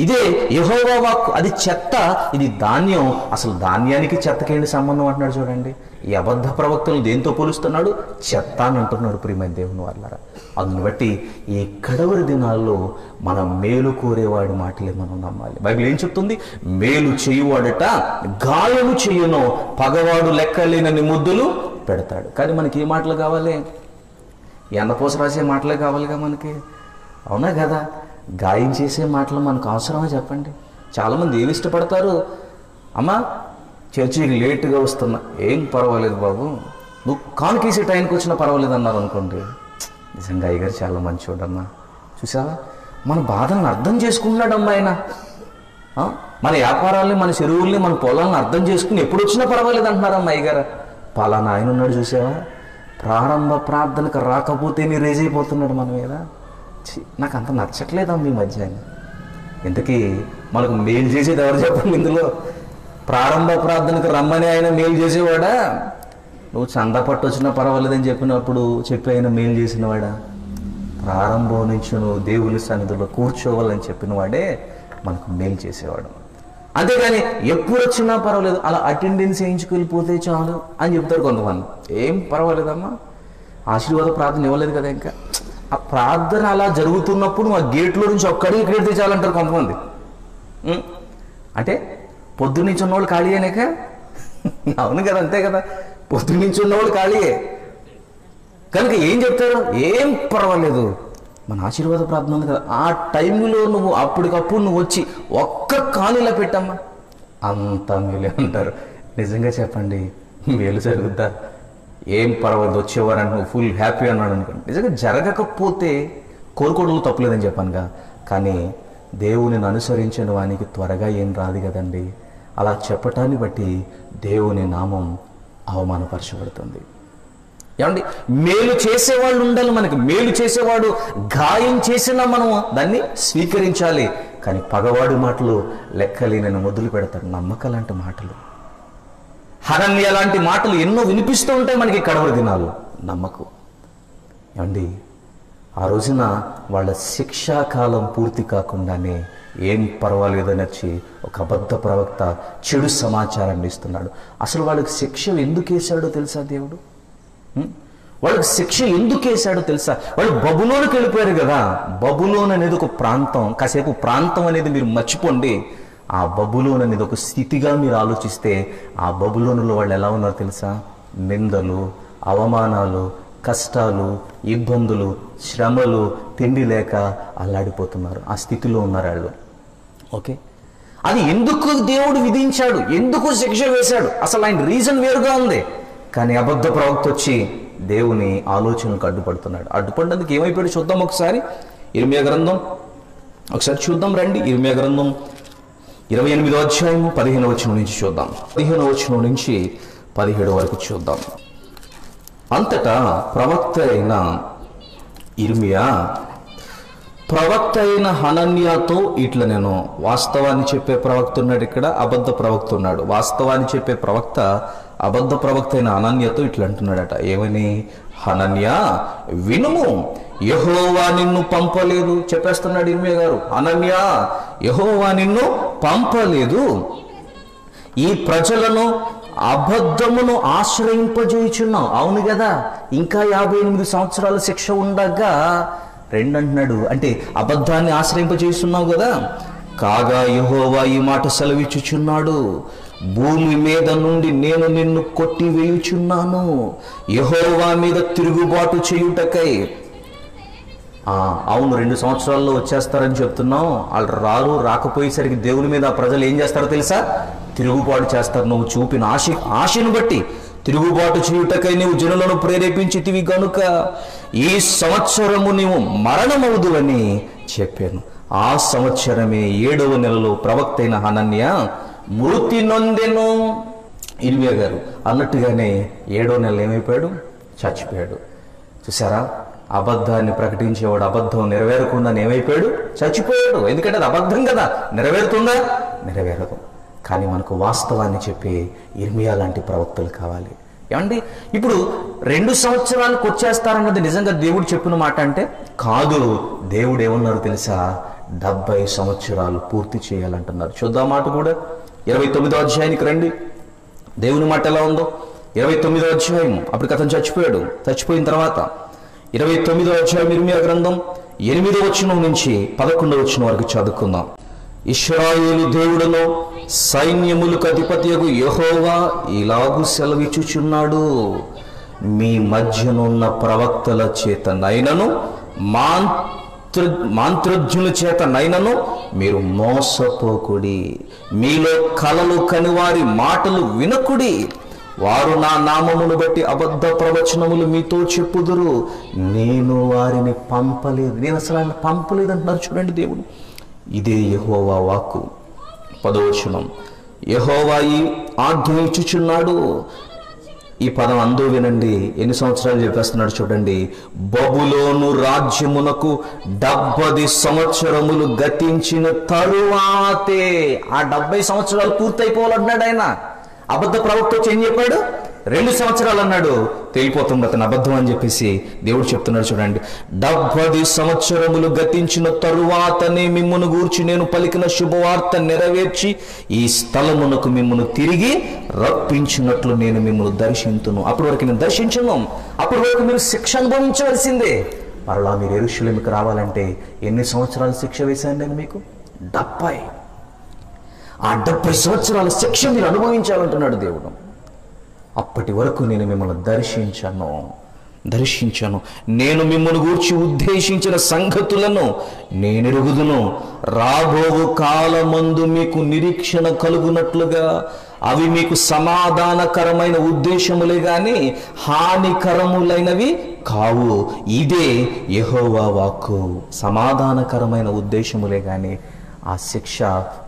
ఇదే యెహోవా వాక్కు, అది చెత్త, ఇది ధాన్యం. అసలు ధాన్యానికి చెత్తకేంటి సంబంధం అంటున్నాడు చూడండి. ఈ అబద్ధ ప్రవక్తలు దేంతో పోలుస్తున్నాడు? చెత్త అని అంటున్నాడు. ప్రియమైన దేవుని వాళ్ళారా, అందుని బట్టి ఈ కడవరి దినాల్లో మనం మేలు కోరేవాడి మాటలే మనం నమ్మాలి. బైబిల్ ఏం చెప్తుంది? మేలు చేయువాడట గాయము చేయును, పగవాడు లెక్కలేనని ముద్దులు పెడతాడు. కానీ మనకి ఏ మాటలు కావాలి? ఎన్నపోస రాసే మాటలే కావాలిగా మనకి, అవునా కదా? గాయం చేసే మాటలు మనకు అవసరమా చెప్పండి? చాలామంది ఏమి ఇష్టపడతారు? అమ్మా చర్చికి లేటుగా వస్తున్నా, ఏం పర్వాలేదు బాబు, నువ్వు కానుకేసే టైంకి వచ్చినా పర్వాలేదు అన్నారు అనుకోండి. నిజంగా అయ్యగారు చాలా మంచివాడమ్మా, చూసావా మన బాధలను అర్థం చేసుకుంటున్నాడమ్మా ఆయన. మన వ్యాపారాల్ని, మన చెరువుల్ని, మన పొలాలను అర్థం చేసుకుని ఎప్పుడు వచ్చినా పర్వాలేదు అంటున్నారమ్మా అయ్యగారు. పలానా ఆయన ఉన్నాడు చూసావా, ప్రారంభ ప్రార్థనకు రాకపోతే మీరు రేజ్ అయిపోతున్నాడు మన మీద. నాకు అంత నచ్చట్లేదమ్మా ఈ మధ్య. ఇంతకీ మనకు మేలు చేసేది ఎవరు చెప్పండి? ఇందులో ప్రారంభ ప్రార్థనకు రమ్మని ఆయన మేలు చేసేవాడా? నువ్వు చందా పట్టు వచ్చినా పర్వాలేదని చెప్పినప్పుడు చెప్పి ఆయన మేలు చేసినవాడా? ప్రారంభం నుంచి నువ్వు దేవుని సన్నిధిలో కూర్చోవాలని చెప్పిన వాడే మనకు మేలు చేసేవాడు. అంతేగాని ఎప్పుడు వచ్చినా పర్వాలేదు, అలా అటెండెన్స్ వేయించుకెళ్ళిపోతే చాలు అని చెప్తారు కొంతమంది. ఏం పర్వాలేదమ్మా, ఆశీర్వాద ప్రార్థన ఇవ్వలేదు కదా ఇంకా. ఆ ప్రార్థన అలా జరుగుతున్నప్పుడు ఆ గేట్లో నుంచి ఒక్కడికి ఇక్కడ తెచ్చాలంటారు కొంతమంది. అంటే పొద్దున్నుంచి ఉన్నవాళ్ళు ఖాళీ అయినాక, అవును కదా, అంతే కదా, పొద్దున్నుంచి ఉన్నవాళ్ళు ఖాళీయే కనుక ఏం చెప్తారు? ఏం పర్వాలేదు, మన ఆశీర్వాద ప్రార్థన ఉంది కదా, ఆ టైంలో నువ్వు అప్పటికప్పుడు నువ్వు వచ్చి ఒక్క కాలులా పెట్టమ్మా, అంతా మేలే అంటారు. నిజంగా చెప్పండి, మేలు జరుగుద్దా? ఏం పర్వాలేదు, వచ్చేవారని నువ్వు ఫుల్ హ్యాపీ అన్నాడు అనుకోండి. నిజంగా జరగకపోతే కోరుకోవడంలో తప్పులేదని చెప్పానుగా, కానీ దేవుని అనుసరించిన వానికి త్వరగా ఏం రాదు కదండి. అలా చెప్పటాన్ని బట్టి దేవుని నామం అవమానపరచబడుతుంది. ఏమండి, మేలు చేసేవాళ్ళు ఉండాలి మనకి. మేలు చేసేవాడు గాయం చేసినా మనం దాన్ని స్వీకరించాలి. కానీ పగవాడి మాటలు లెక్కలేనని మొదలు పెడతాడు. నమ్మకాలంటి మాటలు, హనన్య లాంటి మాటలు ఎన్నో వినిపిస్తూ ఉంటాయి మనకి కడవరి దినాలు. నమ్మకు. ఏమండి, ఆ రోజున వాళ్ళ శిక్షాకాలం పూర్తి కాకుండానే ఏం పర్వాలేదని వచ్చి ఒక అబద్ధ ప్రవక్త చెడు సమాచారాన్ని ఇస్తున్నాడు. అసలు వాళ్ళకి శిక్ష ఎందుకు వేశాడో తెలుసా దేవుడు? వాళ్ళకి శిక్ష ఎందుకు వేశాడో తెలుసా? వాళ్ళు బబులోనికి వెళ్ళిపోయారు కదా. బబులోన్ అనేది ఒక ప్రాంతం. కాసేపు ప్రాంతం అనేది మీరు మర్చిపోండి. ఆ బబులోన్ అనేది ఒక స్థితిగా మీరు ఆలోచిస్తే, ఆ బబులోనులో వాళ్ళు ఎలా ఉన్నారు తెలుసా? నిందలు, అవమానాలు, కష్టాలు, ఇబ్బందులు, శ్రమలు, తిండి లేక అల్లాడిపోతున్నారు. ఆ స్థితిలో ఉన్నారు వాళ్ళు. ఓకే, అది ఎందుకు దేవుడు విధించాడు, ఎందుకు శిక్ష వేశాడు, అసలు ఆయన రీజన్ వేరుగా ఉంది. కానీ అబద్ధ ప్రవక్త వచ్చి దేవుని ఆలోచనకు అడ్డుపడుతున్నాడు. అడ్డుపడినందుకు ఏమైపోయాడు చూద్దాం ఒకసారి. ఇర్మీయా గ్రంథం ఒకసారి చూద్దాం రండి. ఇర్మీయా గ్రంథం 28వ అధ్యాయము 15వ వచనం నుంచి చూద్దాం. 15వ వచనం నుంచి 17 వరకు చూద్దాం. అంతటా ప్రవక్త అయిన ఇర్మీయా ప్రవక్త అయిన హనన్యాతో ఇట్లా, నేను వాస్తవాన్ని చెప్పే ప్రవక్త ఉన్నాడు ఇక్కడ, అబద్ధ ప్రవక్త ఉన్నాడు. వాస్తవాన్ని చెప్పే ప్రవక్త అబద్ధ ప్రవక్త అయిన హనన్యాతో ఇట్లా అంటున్నాడట. ఏమని? హనన్యా వినుము, యెహోవా నిన్ను పంపలేదు. చెప్పేస్తున్నాడు ఇర్మీయా గారు. హనన్యా, యెహోవా నిన్ను పంపలేదు, ఈ ప్రజలను అబద్ధమును ఆశ్రయింపజేయుచున్నావు. అవును కదా, ఇంకా 58 సంవత్సరాల శిక్ష ఉండగా 2 అంటున్నాడు. అంటే అబద్ధాన్ని ఆశ్రయింపజేస్తున్నావు కదా. కాగా యెహోవా ఈ మాట సెలవిచ్చుచున్నాడు, భూమి మీద నుండి నేను నిన్ను కొట్టివేయుచున్నాను. యెహోవా మీద తిరుగుబాటు చేయుటకై. అవును, 2 సంవత్సరాల్లో వచ్చేస్తారని చెప్తున్నాం. వాళ్ళు రాకపోయేసరికి దేవుని మీద ప్రజలు ఏం చేస్తారో తెలుసా? తిరుగుబాటు చేస్తారు. నువ్వు చూపిన ఆశను బట్టి తిరుగుబాటు చేయుటకై నీవు జనులను ప్రేరేపించితివి గనుక ఈ సంవత్సరము నీవు మరణమవుదువని చెప్పాను. ఆ సంవత్సరమే 7వ నెలలో ప్రవక్త అయిన హనన్య మృతి నొందెను. ఇర్మియా గారు అన్నట్టుగానే 7వ నెలలో ఏమైపోయాడు? చచ్చిపోయాడు. చూసారా, అబద్ధాన్ని ప్రకటించేవాడు అబద్ధం నెరవేరకుండా ఏమైపోయాడు? చచ్చిపోయాడు. ఎందుకంటే అది అబద్ధం కదా. నెరవేరుతుందా? నెరవేరదు. కానీ మనకు వాస్తవాన్ని చెప్పే ఇర్మియా లాంటి ప్రవక్తలు కావాలి. ఏమండి, ఇప్పుడు 2 సంవత్సరాలకు వచ్చేస్తారన్నది నిజంగా దేవుడు చెప్పిన మాట అంటే కాదు. దేవుడు ఏమన్నారు తెలుసా? 70 సంవత్సరాలు పూర్తి చేయాలంటున్నారు. చూద్దాం మాట కూడా. 29వ అధ్యాయానికి రండి. దేవుని మాట ఎలా ఉందో 29వ అధ్యాయం. అప్పుడు అతను చచ్చిపోయాడు. చచ్చిపోయిన తర్వాత 29వ అధ్యాయం ఇర్మియా గ్రంథం 8వ వచనం నుంచి 11వ వచనం వరకు చదువుకుందాం. ఇశ్రాయేలు దేవుడును సైన్యములకు అధిపతియగు యెహోవా ఇలాగు సెలవిచ్చుచున్నాడు, మీ మధ్యనున్న ప్రవక్తల చేత నైనను మాంత్రజ్ఞుల చేత నైనను మీరు మోసపోకుడి. మీలో కలలు కనివారి మాటలు వినకుడి. వారు నా నామమును బట్టి అబద్ధ ప్రవచనములు మీతో చెప్పుదురు, నేను వారిని పంపలేదు. నేను అసలు ఆయన పంపలేదు అంటున్నారు. చూడండి దేవుడు. ఇదే యెహోవా వాక్కు. 10వ వచనం. యెహోవా ఈ ఆజ్ఞ ఇచ్చుచున్నాడు. ఈ పదం అందో వినండి. ఎన్ని సంవత్సరాలు చెప్పేస్తున్నాడు చూడండి. బబులోను రాజ్యమునకు 70 సంవత్సరములు గతించిన తరువాతే. ఆ 70 సంవత్సరాలు పూర్తయిపోవాలన్నాడు ఆయన. అబద్ధ ప్రవక్త వచ్చి ఏం చెప్పాడు? 2 సంవత్సరాలు అన్నాడు. తెలిపోతుంది అతను అబద్ధం అని చెప్పేసి దేవుడు చెప్తున్నాడు. చూడండి, 70 సంవత్సరములు గతించిన తరువాతనే మిమ్మును గూర్చి నేను పలికిన శుభవార్త నెరవేర్చి ఈ స్థలమునకు మిమ్మును తిరిగి రప్పించినట్లు నేను మిమ్మును దర్శించును. అప్పటి వరకు నేను దర్శించను. అప్పటి వరకు మీరు శిక్ష అనుభవించవలసిందే. మరలా మీరు యెరూషలేముకు రావాలంటే ఎన్ని సంవత్సరాలు శిక్ష వేశాను నేను మీకు? 70. ఆ 70 సంవత్సరాల శిక్ష మీరు అనుభవించాలంటున్నాడు దేవుడు. అప్పటి వరకు నేను మిమ్మల్ని దర్శించను. నేను మిమ్మల్ని గూర్చి ఉద్దేశించిన సంగతులను నేనెరుగుదును. రాబోవు కాలమందు మీకు నిరీక్షణ కలుగునట్లుగా అవి మీకు సమాధానకరమైన ఉద్దేశములే గాని హానికరములైనవి కావు. ఇదే యెహోవా వాక్కు. సమాధానకరమైన ఉద్దేశములే గాని ఆ శిక్ష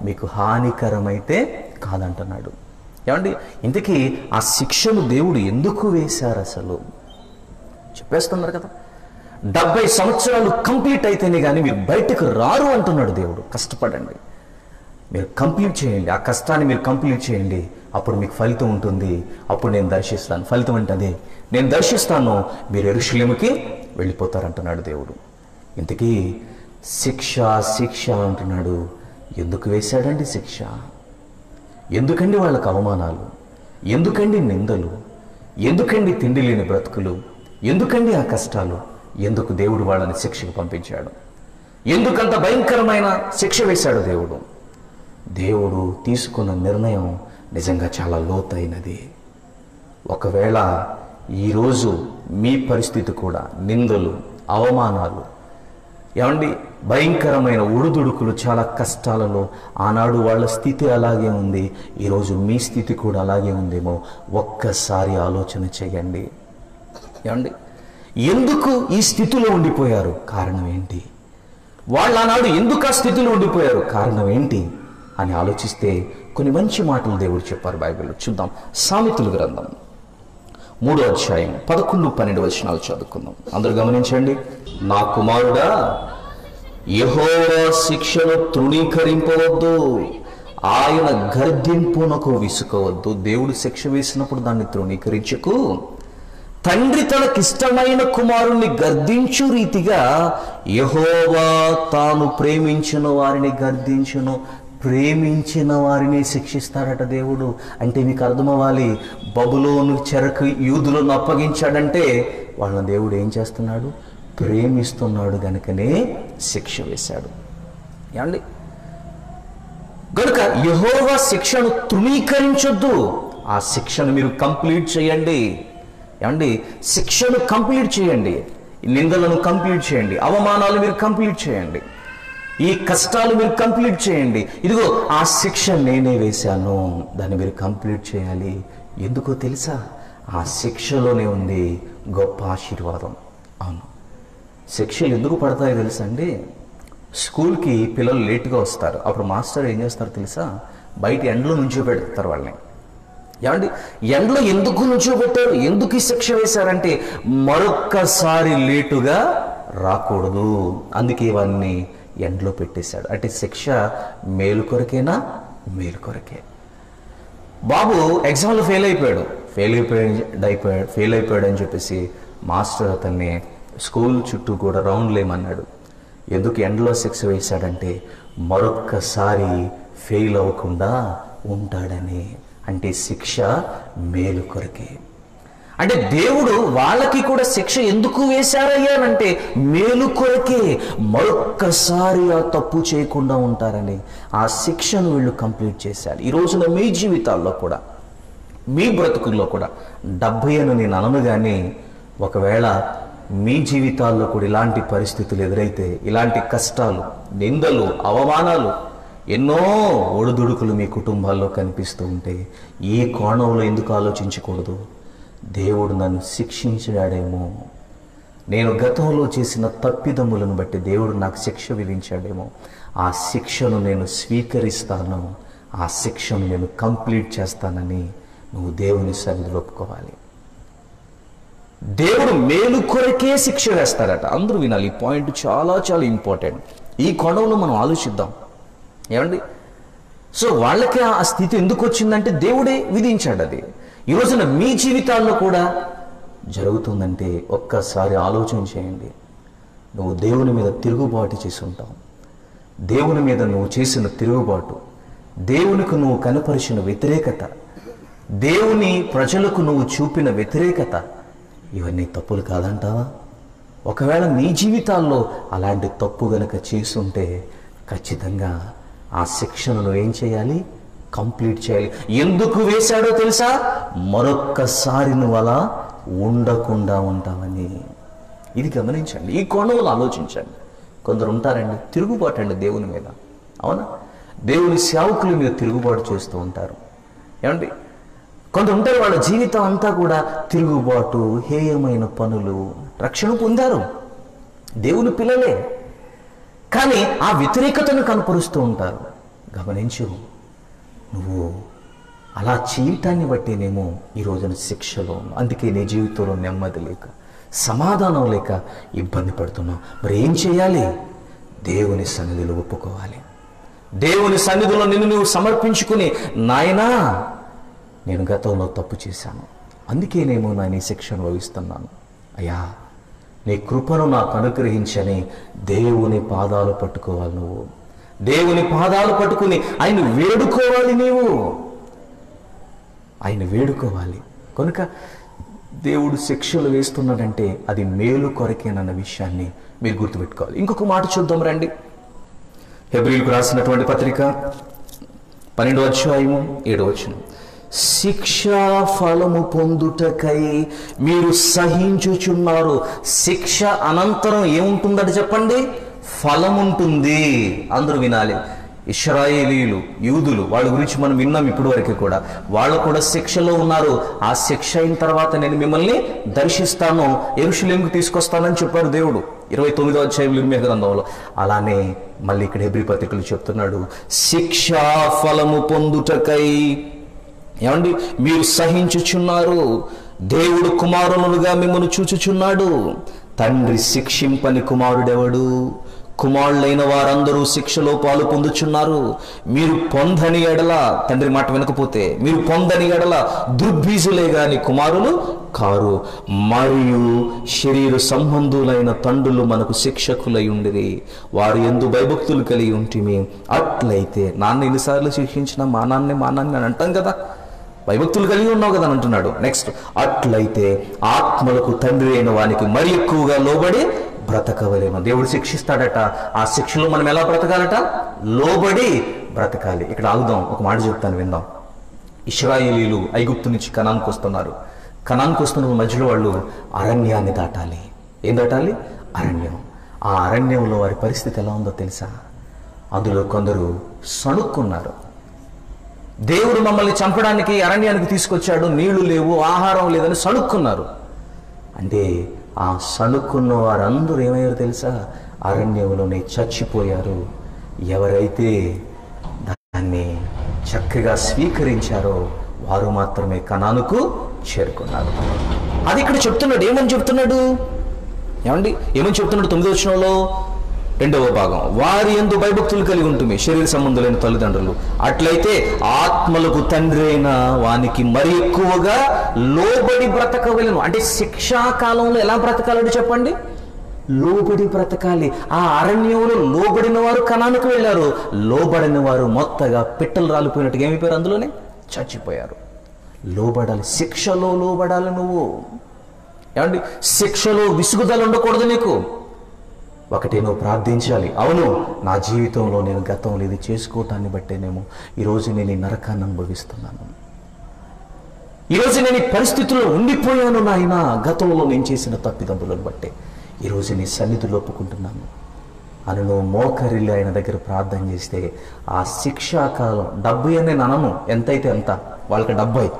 మీకు హానికరమైతే కాదంటున్నాడు. ఏమండి, ఇంతకీ ఆ శిక్షను దేవుడు ఎందుకు వేశారు అసలు చెప్పేస్తున్నారు కదా. 70 సంవత్సరాలు కంప్లీట్ అయితేనే కానీ మీరు బయటకు రారు అంటున్నాడు దేవుడు. కష్టపడండి, మీరు కంప్లీట్ చేయండి. ఆ కష్టాన్ని మీరు కంప్లీట్ చేయండి. అప్పుడు మీకు ఫలితం ఉంటుంది. అప్పుడు నేను దర్శిస్తాను. ఫలితం అంటే అదే, నేను దర్శిస్తాను, మీరు యెరూషలేముకి వెళ్ళిపోతారంటున్నాడు దేవుడు. ఇంతకీ శిక్ష అంటున్నాడు. ఎందుకు వేశాడండి శిక్ష? ఎందుకండి వాళ్ళకు అవమానాలు? ఎందుకండి నిందలు? ఎందుకండి తిండి లేని బ్రతుకులు? ఎందుకండి ఆ కష్టాలు? ఎందుకు దేవుడు వాళ్ళని శిక్షకు పంపించాడు? ఎందుకంత భయంకరమైన శిక్ష వేశాడు దేవుడు? దేవుడు తీసుకున్న నిర్ణయం నిజంగా చాలా లోతైనది. ఒకవేళ ఈరోజు మీ పరిస్థితి కూడా నిందలు, అవమానాలు, ఏమండి భయంకరమైన ఒడిదుడుకులు, చాలా కష్టాలలో ఆనాడు వాళ్ళ స్థితి అలాగే ఉంది. ఈరోజు మీ స్థితి కూడా అలాగే ఉందేమో ఒక్కసారి ఆలోచన చేయండి. ఏమండి, ఎందుకు ఈ స్థితిలో ఉండిపోయారు? కారణం ఏంటి? వాళ్ళు ఆనాడు ఎందుకు ఆ స్థితిలో ఉండిపోయారు? కారణం ఏంటి అని ఆలోచిస్తే కొన్ని మంచి మాటలు దేవుడు చెప్పారు బైబిల్లో. చూద్దాం. సామెతల గ్రంథం 3వ అధ్యాయం 11-12 వచనాలు చదువుకుందాం. అందరూ గమనించండి. నా కుమారుడా, యెహోవా శిక్షను తృణీకరింపవద్దు, ఆయన గర్దింపునకు విసుకవద్దు. దేవుడు శిక్ష వేసినప్పుడు దాన్ని తృణీకరించకు. తండ్రి తనకిష్టమైన కుమారుణ్ణి గర్దించు రీతిగా యెహోవా తాను ప్రేమించిన వారిని గర్దించును. ప్రేమించిన వారిని శిక్షిస్తాడట దేవుడు. అంటే మీకు అర్థమవ్వాలి, బబులోను చెరకు యూదులను అప్పగించాడంటే వాళ్ళని దేవుడు ఏం చేస్తున్నాడు? ప్రేమిస్తున్నాడు గనుకనే శిక్ష వేశాడు. ఏమండి, కనుక యెహోవా శిక్షను తృణీకరించొద్దు, ఆ శిక్షను మీరు కంప్లీట్ చేయండి. ఏమండి, శిక్షను కంప్లీట్ చేయండి, నిందలను కంప్లీట్ చేయండి, అవమానాలు మీరు కంప్లీట్ చేయండి, ఈ కష్టాలు మీరు కంప్లీట్ చేయండి. ఇదిగో ఆ శిక్ష నేనే వేశాను, దాన్ని మీరు కంప్లీట్ చేయాలి. ఎందుకో తెలుసా? ఆ శిక్షలోనే ఉంది గొప్ప ఆశీర్వాదం. అవును, శిక్షలు ఎందుకు పడతాయో తెలుసా అండి? స్కూల్కి పిల్లలు లేటుగా వస్తారు, అప్పుడు మాస్టర్ ఏం చేస్తారు తెలుసా? బయట ఎండలో నుంచోబెడతారు వాళ్ళని. ఏమండి, ఎండలో ఎందుకు నుంచోబెట్టారు, ఎందుకు ఈ శిక్ష వేశారంటే మరొక్కసారి లేటుగా రాకూడదు, అందుకే ఇవన్నీ ఎండలో పెట్టేశాడు. అంటే శిక్ష మేలు కొరకేనా? మేలు కొరకే. బాబు ఎగ్జామ్లో ఫెయిల్ అయిపోయాడు అని చెప్పేసి మాస్టర్ అతన్ని స్కూల్ చుట్టూ కూడా రౌండ్లు వేయమన్నాడు. ఎందుకు ఎండలో శిక్ష వేశాడంటే మరొక్కసారి ఫెయిల్ అవ్వకుండా ఉంటాడని. అంటే శిక్ష మేలు కొరకే. అంటే దేవుడు వాళ్ళకి కూడా శిక్ష ఎందుకు వేశారయ్యానంటే మేలు కొరకే, మరొక్కసారి ఆ తప్పు చేయకుండా ఉంటారని ఆ శిక్షను వీళ్ళు కంప్లీట్ చేశారు. ఈ రోజున మీ జీవితాల్లో కూడా, మీ బ్రతుకుల్లో కూడా 70 అని నేను అనను, కానీ ఒకవేళ మీ జీవితాల్లో కూడా ఇలాంటి పరిస్థితులు ఎదురైతే, ఇలాంటి కష్టాలు, నిందలు, అవమానాలు, ఎన్నో ఒడిదుడుకులు మీ కుటుంబాల్లో కనిపిస్తూ ఉంటే ఈ కోణంలో ఎందుకు ఆలోచించకూడదు? దేవుడు నన్ను శిక్షించాడేమో, నేను గతంలో చేసిన తప్పిదములను బట్టి దేవుడు నాకు శిక్ష విధించాడేమో, ఆ శిక్షను నేను స్వీకరిస్తాను, ఆ శిక్షను నేను కంప్లీట్ చేస్తానని నువ్వు దేవుని సన్నిధిలో ఒప్పుకోవాలి. దేవుడు మేలు కొరకే శిక్ష వేస్తారట. అందరూ వినాలి, ఈ పాయింట్ చాలా చాలా ఇంపార్టెంట్. ఈ కోణంలో మనం ఆలోచిద్దాం. ఏమండి, సో వాళ్ళకి ఆ స్థితి ఎందుకు వచ్చిందంటే దేవుడే విధించాడు. అది ఈ రోజున మీ జీవితాల్లో కూడా జరుగుతుందంటే ఒక్కసారి ఆలోచన చేయండి. నువ్వు దేవుని మీద తిరుగుబాటు చేసి ఉంటావు, దేవుని మీద నువ్వు చేసిన తిరుగుబాటు, దేవునికి నువ్వు కనపరిచిన వ్యతిరేకత, దేవుని ప్రజలకు నువ్వు చూపిన వ్యతిరేకత, ఇవన్నీ తప్పులు కాదంటావా? ఒకవేళ నీ జీవితాల్లో అలాంటి తప్పు గనక చేసుంటే ఖచ్చితంగా ఆ శిక్షను నువ్వేం చేయాలి? కంప్లీట్ చేయాలి. ఎందుకు వేశాడో తెలుసా? మరొక్కసారి నువ్వు అలా ఉండకుండా ఉంటావని. ఇది గమనించండి, ఈ కోణంలో ఆలోచించండి. కొందరు ఉంటారండి తిరుగుబాటు అండి దేవుని మీద. అవునా? దేవుని సేవకుల మీద తిరుగుబాటు చేస్తూ ఉంటారు. ఏమండి, కొందరు ఉంటారు వాళ్ళ జీవితం అంతా కూడా తిరుగుబాటు, హేయమైన పనులు. రక్షణ పొందారు, దేవుని పిల్లలే, కానీ ఆ వ్యతిరేకతను కనపరుస్తూ ఉంటారు. గమనించు, నువ్వు అలా చేయటాన్ని బట్టేనేమో ఈ రోజున శిక్షలో, అందుకే నీ జీవితంలో నెమ్మది లేక, సమాధానం లేక ఇబ్బంది పడుతున్నావు. మరి ఏం చేయాలి? దేవుని సన్నిధిలో ఒప్పుకోవాలి. దేవుని సన్నిధిలో నిన్ను నువ్వు సమర్పించుకుని, నాయనా నేను గతంలో తప్పు చేశాను, అందుకేనేమో నేను ఈ శిక్షను వహిస్తున్నాను, అయ్యా నీ కృపను నాకు అనుగ్రహించని దేవుని పాదాలు పట్టుకోవాలి. నువ్వు దేవుని పాదాలు పట్టుకుని ఆయన వేడుకోవాలి. నీవు ఆయన వేడుకోవాలి. కనుక దేవుడు శిక్షలు వేస్తున్నాడంటే అది మేలు కొరకేనన్న విషయాన్ని మీరు గుర్తుపెట్టుకోవాలి. ఇంకొక మాట చూద్దాం రండి. హెబ్రీయులకు రాసినటువంటి పత్రిక 12వ అధ్యాయము 7వ వచనం. శిక్షా ఫలము పొందుటకై మీరు సహించుచున్నారు. శిక్ష అనంతరం ఏముంటుందట చెప్పండి? ఫలం ఉంటుంది. అందరూ వినాలి. ఇశ్రాయేలీయులు, యూదులు, వాళ్ళ గురించి మనం విన్నాం ఇప్పటి వరకు కూడా. వాళ్ళు కూడా శిక్షలో ఉన్నారు. ఆ శిక్ష అయిన తర్వాత నేను మిమ్మల్ని దర్శిస్తాను, యెరూషలేముకు తీసుకొస్తానని చెప్పారు దేవుడు 29వ అధ్యాయం ఇర్మీయా గ్రంథంలో. అలానే మళ్ళీ ఇక్కడ హెబ్రీ పత్రికలు చెప్తున్నాడు, శిక్షా ఫలము పొందుటకై ఏమండి మీరు సహించుచున్నారు. దేవుడు కుమారులుగా మిమ్మల్ని చూచుచున్నాడు. తండ్రి శిక్షింపని కుమారుడెవడు? కుమారులైన వారందరూ శిక్షలో పాలు పొందుచున్నారు. మీరు పొందని ఎడల, తండ్రి మాట వినకపోతే మీరు పొందని ఎడల దుర్బీజులే గాని కుమారులు కారు. మరియు శరీర సంబంధులైన తండ్రులు మనకు శిక్షకులై ఉండిరి, వారు యందు భయభక్తులు కలిగి ఉంటిమి. అట్లయితే నాన్న ఎన్నిసార్లు శిక్షించినా మా నాన్న అని అంటాం కదా, భయభక్తులు కలిగి ఉన్నావు కదా అని అంటున్నాడు. నెక్స్ట్, అట్లయితే ఆత్మలకు తండ్రి అయిన వానికి మరి ఎక్కువగా లోబడి బ్రతకవలేను. దేవుడు శిక్షిస్తాడట, ఆ శిక్షలో మనం ఎలా బ్రతకాలట? లోబడి బ్రతకాలి. ఇక్కడ ఆగుదాం, ఒక మాట చెప్తాను విందాం. ఇశ్రాయేలీలు ఐగుప్తు నుంచి కనాన్కు వస్తున్నారు. కనాన్కు వస్తున్న మధ్యలో వాళ్ళు అరణ్యాన్ని దాటాలి. ఏం దాటాలి? అరణ్యం. ఆ అరణ్యంలో వారి పరిస్థితి ఎలా ఉందో తెలుసా? అందులో కొందరు సణుక్కున్నారు. దేవుడు మమ్మల్ని చంపడానికి అరణ్యానికి తీసుకొచ్చాడు, నీళ్లు లేవు, ఆహారం లేదని సణుక్కున్నారు. అంటే ఆ సణుక్కున్న వారందరూ ఏమయ్యారు తెలుసా? అరణ్యంలోనే చచ్చిపోయారు. ఎవరైతే దాన్ని చక్కగా స్వీకరించారో వారు మాత్రమే కనానుకు చేరుకున్నారు. అది ఇక్కడ చెప్తున్నాడు. ఏమని చెప్తున్నాడు? ఏమని చెప్తున్నాడు? 9వ వచనంలో 2వ భాగం, వారి యందు భయభక్తులు కలిగి ఉంటుంది శరీర సంబంధులైన తల్లిదండ్రులు, అట్లయితే ఆత్మలకు తండ్రి అయిన వానికి మరి ఎక్కువగా లోబడి బ్రతకవలెను. అంటే శిక్షాకాలంలో ఎలా బ్రతకాలని చెప్పండి? లోబడి బ్రతకాలి. ఆ అరణ్యంలో లోబడిన వారు కనానుకు వెళ్ళారు, లోబడిన వారు మొత్తగా పిట్టలు రాలిపోయినట్టుగా ఏమైపోయారు? అందులోనే చచ్చిపోయారు. లోబడాలి, శిక్షలో లోబడాలి. నువ్వు శిక్షలో విసుగుదల ఉండకూడదు నీకు. ఒకటి, నువ్వు ప్రార్థించాలి. అవును, నా జీవితంలో నేను గతంలో ఇది చేసుకోవటాన్ని బట్టేనేమో ఈరోజు నేను ఈ నరకాన్ని అనుభవిస్తున్నాను, ఈరోజు నేను ఈ పరిస్థితుల్లో ఉండిపోయాను నాయన, గతంలో నేను చేసిన తప్పిదములను బట్టే ఈరోజు నీ సన్నిధిలో ఒప్పుకుంటున్నాను అని నువ్వు మోకరిల్లి ఆయన దగ్గర ప్రార్థన చేస్తే ఆ శిక్షాకాలం 70 అని నేను అనను, ఎంతైతే అంత, వాళ్ళకి 70,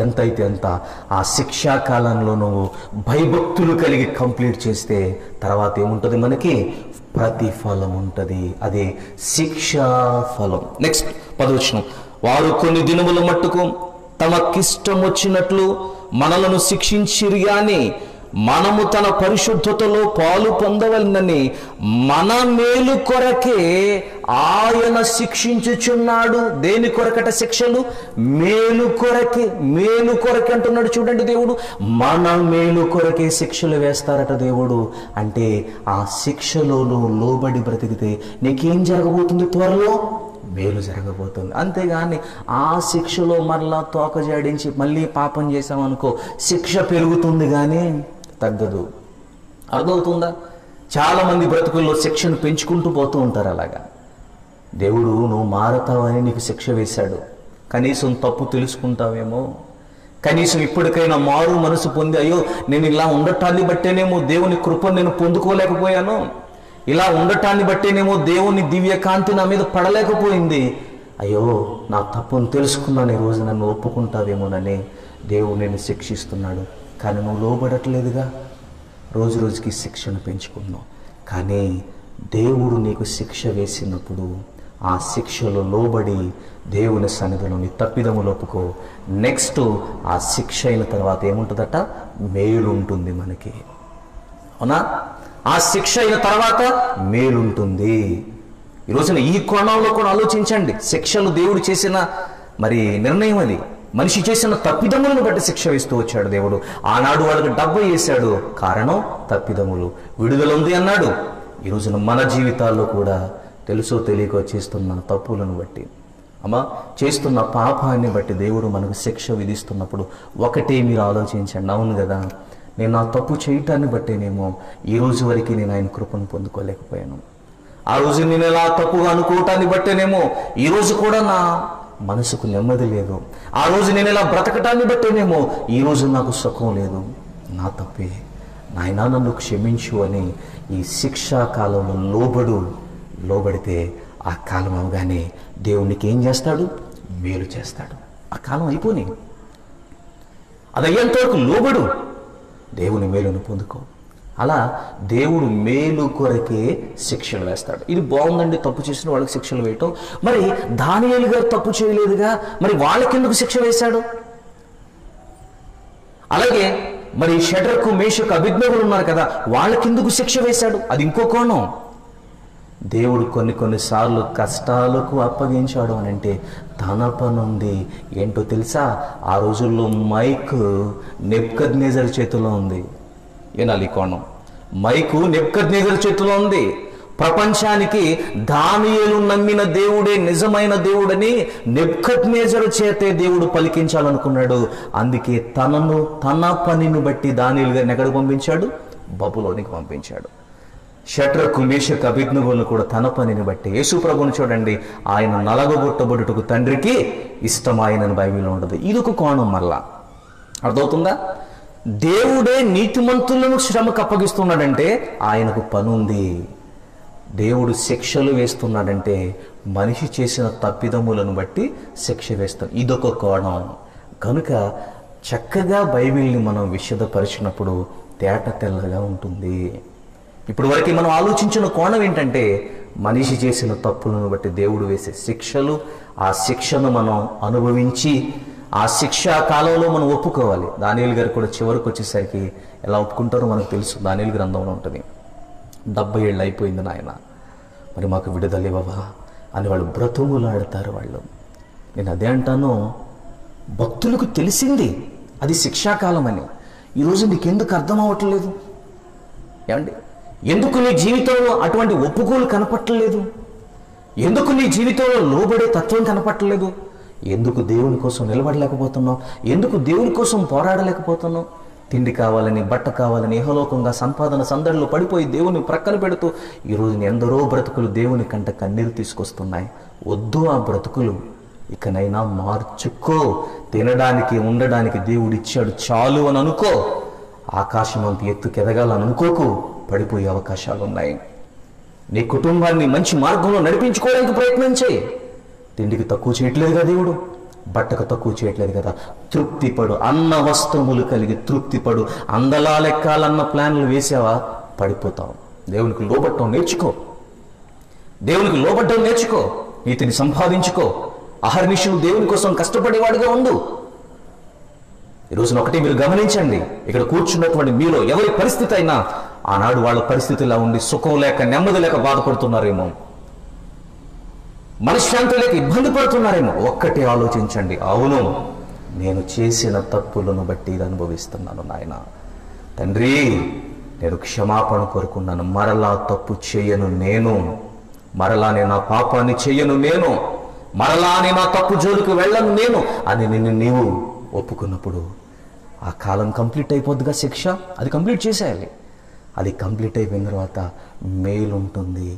ఎంతైతే అంత, ఆ శిక్షాకాలంలో నువ్వు భయభక్తులు కలిగి కంప్లీట్ చేస్తే తర్వాత ఏముంటుంది? మనకి ప్రతిఫలం ఉంటుంది. అదే శిక్షాఫలం. నెక్స్ట్ 10వ వచనం, వారు కొన్ని దినముల మట్టుకు తమకిష్టం వచ్చినట్లు మనలను శిక్షించిరి గాని మనము తన పరిశుద్ధతలో పాలు పొందవలనని మన మేలు కొరకే ఆయన శిక్షించుచున్నాడు. దేని కొరకట శిక్షలు? మేలు కొరకే. మేలు కొరకే అంటున్నాడు చూడండి దేవుడు. మన మేలు కొరకే శిక్షలు వేస్తారట దేవుడు. అంటే ఆ శిక్షలో నువ్వు లోబడి బ్రతికితే నీకేం జరగబోతుంది? త్వరలో మేలు జరగబోతుంది. అంతేగాని ఆ శిక్షలో మరలా తోక జాడించి మళ్ళీ పాపం చేసామనుకో, శిక్ష పెరుగుతుంది కానీ తగ్గదు. అర్థమవుతుందా? చాలామంది బ్రతుకుల్లో శిక్షను పెంచుకుంటూ పోతూ ఉంటారు. అలాగా దేవుడు నువ్వు మారతావని నీకు శిక్ష వేశాడు, కనీసం తప్పు తెలుసుకుంటావేమో, కనీసం ఇప్పటికైనా మారు మనసు పొంది, అయ్యో నేను ఇలా ఉండటాన్ని బట్టేనేమో దేవుని కృపను నేను పొందుకోలేకపోయాను, ఇలా ఉండటాన్ని బట్టేనేమో దేవుని దివ్య కాంతి నా మీద పడలేకపోయింది, అయ్యో నా తప్పును తెలుసుకున్నాను, ఈరోజు నన్ను ఒప్పుకుంటావేమోనని దేవుడు నేను శిక్షిస్తున్నాడు. కానీ నువ్వు లోబడట్లేదుగా, రోజు రోజుకి శిక్షను పెంచుకున్నావు. కానీ దేవుడు నీకు శిక్ష వేసినప్పుడు ఆ శిక్షలో లోబడి దేవుని సన్నిధిలో నీ తప్పిదములు ఒప్పుకో. నెక్స్ట్ ఆ శిక్ష అయిన తర్వాత ఏముంటుందట? మేలు ఉంటుంది మనకి. అవునా? ఆ శిక్ష అయిన తర్వాత మేలుంటుంది. ఈరోజున ఈ కోణంలో కూడా ఆలోచించండి. శిక్షలు దేవుడు చేసిన మరి నిర్ణయం అది. మనిషి చేసిన తప్పిదములను బట్టి శిక్ష వేస్తూ వచ్చాడు దేవుడు. ఆనాడు వాళ్ళకి 70 వేశాడు, కారణం తప్పిదములు. విడుదల ఉంది అన్నాడు. ఈరోజున మన జీవితాల్లో కూడా తెలుసో తెలియకో చేస్తున్న తప్పులను బట్టి, చేస్తున్న పాపాన్ని బట్టి దేవుడు మనకు శిక్ష విధిస్తున్నప్పుడు ఒకటే మీరు ఆలోచించండి. అవును కదా, నేను నా తప్పు చేయటాన్ని బట్టేనేమో ఈ రోజు వరకు నేను ఆయన కృపను పొందుకోలేకపోయాను, ఆ రోజు నేను ఎలా తప్పుగా అనుకోవటాన్ని బట్టేనేమో ఈ రోజు కూడా నా మనసుకు నెమ్మది లేదు, ఆ రోజు నేను ఇలా బ్రతకటాన్ని బట్టేనేమో ఈ రోజు నాకు సుఖం లేదు, నా తప్పే, నాయనా నన్ను క్షమించు అని ఈ శిక్షా కాలంలో లోబడితే ఆ కాలం అవగానే దేవునికి ఏం చేస్తాడు? మేలు చేస్తాడు. ఆ కాలం అయిపోయి అది అయ్యేంతవరకు లోబడు, దేవుని మేలును పొందుకో. అలా దేవుడు మేలు కొరకే శిక్షలు వేస్తాడు. ఇది బాగుందండి, తప్పు చేసిన వాళ్ళకి శిక్షలు వేయటం. మరి దానియేలు గారు తప్పు చేయలేదుగా, మరి వాళ్ళకెందుకు శిక్ష వేశాడు? అలాగే మరి షడ్రకు మేషకు అభిజ్ఞులు ఉన్నారు కదా, వాళ్ళకెందుకు శిక్ష వేశాడు? అది ఇంకో కోణం. దేవుడు కొన్నిసార్లు కష్టాలకు అప్పగించాడు అని అంటే తన పనుంది. ఏంటో తెలుసా? ఆ రోజుల్లో మైక్ నెబుకద్నెజర్ చేతిలో ఉంది. ఏనాలి కోణం? మైకు నెబుకద్నెజర్ చేతిలో ఉంది. ప్రపంచానికి దానియేలు నమ్మిన దేవుడే నిజమైన దేవుడని నెబుకద్నెజరు చేతే దేవుడు పలికించాలనుకున్నాడు. అందుకే తన పనిని బట్టి దానియేలు గారిని ఎక్కడ పంపించాడు? బబులోనికి పంపించాడు. షడ్రకు మేషకు అబేద్నెగోలను కూడా తన పనిని బట్టి యేసు ప్రభువును చూడండి, ఆయన నలగగొట్టబడుటకు తండ్రికి ఇష్టమాయనని బైబిల్లో ఉండదు. ఇదొక కోణం. మళ్ళా అర్థమవుతుందా? దేవుడే నీతిమంతులను శ్రమకు అప్పగిస్తున్నాడంటే ఆయనకు పని ఉంది. దేవుడు శిక్షలు వేస్తున్నాడంటే మనిషి చేసిన తప్పిదములను బట్టి శిక్ష వేస్తాడు. ఇదొక కోణం. కనుక చక్కగా బైబిల్ని మనం విశదపరిచినప్పుడు తేట తెల్లగా ఉంటుంది. ఇప్పుడు వరకు మనం ఆలోచించిన కోణం ఏంటంటే మనిషి చేసిన తప్పులను బట్టి దేవుడు వేసే శిక్షలు, ఆ శిక్షను మనం అనుభవించి ఆ శిక్షా కాలంలో మనం ఒప్పుకోవాలి. దానియేలు గారు కూడా చివరికి వచ్చేసరికి ఎలా ఒప్పుకుంటారో మనకు తెలుసు. దానియేలు గ్రంథంలో ఉంటుంది, 70 ఏళ్ళు అయిపోయింది నాయన, మరి మాకు విడుదల ఇవ్వవా అని వాళ్ళు బ్రతుములాడతారు. వాళ్ళు నేను అదే అంటాను, భక్తులకు తెలిసింది అది శిక్షాకాలం అని. ఈరోజు నీకెందుకు అర్థం అవ్వట్లేదు? ఏమండి, ఎందుకు నీ జీవితంలో అటువంటి ఒప్పుకోలు కనపట్టలేదు? ఎందుకు నీ జీవితంలో లోబడే తత్వం కనపట్టలేదు? ఎందుకు దేవుని కోసం నిలబడలేకపోతున్నావు? ఎందుకు దేవుని కోసం పోరాడలేకపోతున్నావు? తిండి కావాలని, బట్ట కావాలని ఇహలోకంగా సంపాదన సందడిలో పడిపోయి దేవుని ప్రక్కన పెడుతూ ఈరోజు ఎందరో బ్రతుకులు దేవుని కంట కన్నీరు తీసుకొస్తున్నాయి. వద్దు ఆ బ్రతుకులు, ఇకనైనా మార్చుకో. తినడానికి ఉండడానికి దేవుడు ఇచ్చాడు చాలు అని అనుకో. ఆకాశం అంత ఎత్తుకు ఎదగాలని అనుకోకు, పడిపోయే అవకాశాలు ఉన్నాయి. నీ కుటుంబాన్ని మంచి మార్గంలో నడిపించుకోవడానికి ప్రయత్నం చేయి. తిండికి తక్కువ చేయట్లేదు కదా దేవుడు, బట్టకు తక్కువ చేయట్లేదు కదా. తృప్తిపడు, అన్న వస్త్రములు కలిగి తృప్తిపడు. అందలా లెక్కాలన్న ప్లాన్లు వేసావా, పడిపోతావు. దేవునికి లోబట్టం నేర్చుకో, దేవునికి లోబట్టం నేర్చుకో. నీతిని సంపాదించుకో. అహర్నిశలు దేవుని కోసం కష్టపడేవాడిగా ఉండు. ఈరోజున ఒకటి మీరు గమనించండి, ఇక్కడ కూర్చున్నటువంటి మీలో ఎవరి పరిస్థితి అయినా ఆనాడు వాళ్ళ పరిస్థితిలా ఉండి సుఖం లేక, నెమ్మది లేక బాధపడుతున్నారేమో, మనశ్శాంతి లేక ఇబ్బంది పడుతున్నారేమో. ఒక్కటి ఆలోచించండి, అవును నేను చేసిన తప్పులను బట్టి ఇది అనుభవిస్తున్నాను నాయన. తండ్రి, నేను క్షమాపణ కోరుకున్నాను. మరలా తప్పు చేయను నేను, మరలా నేను నా పాపాన్ని చేయను నేను, మరలా నేను నా తప్పు జోలికి వెళ్ళను నేను అని నిన్ను నీవు ఒప్పుకున్నప్పుడు ఆ కాలం కంప్లీట్ అయిపోద్దిగా. శిక్ష అది కంప్లీట్ చేసేయాలి. అది కంప్లీట్ అయిపోయిన తర్వాత మేలు ఉంటుంది.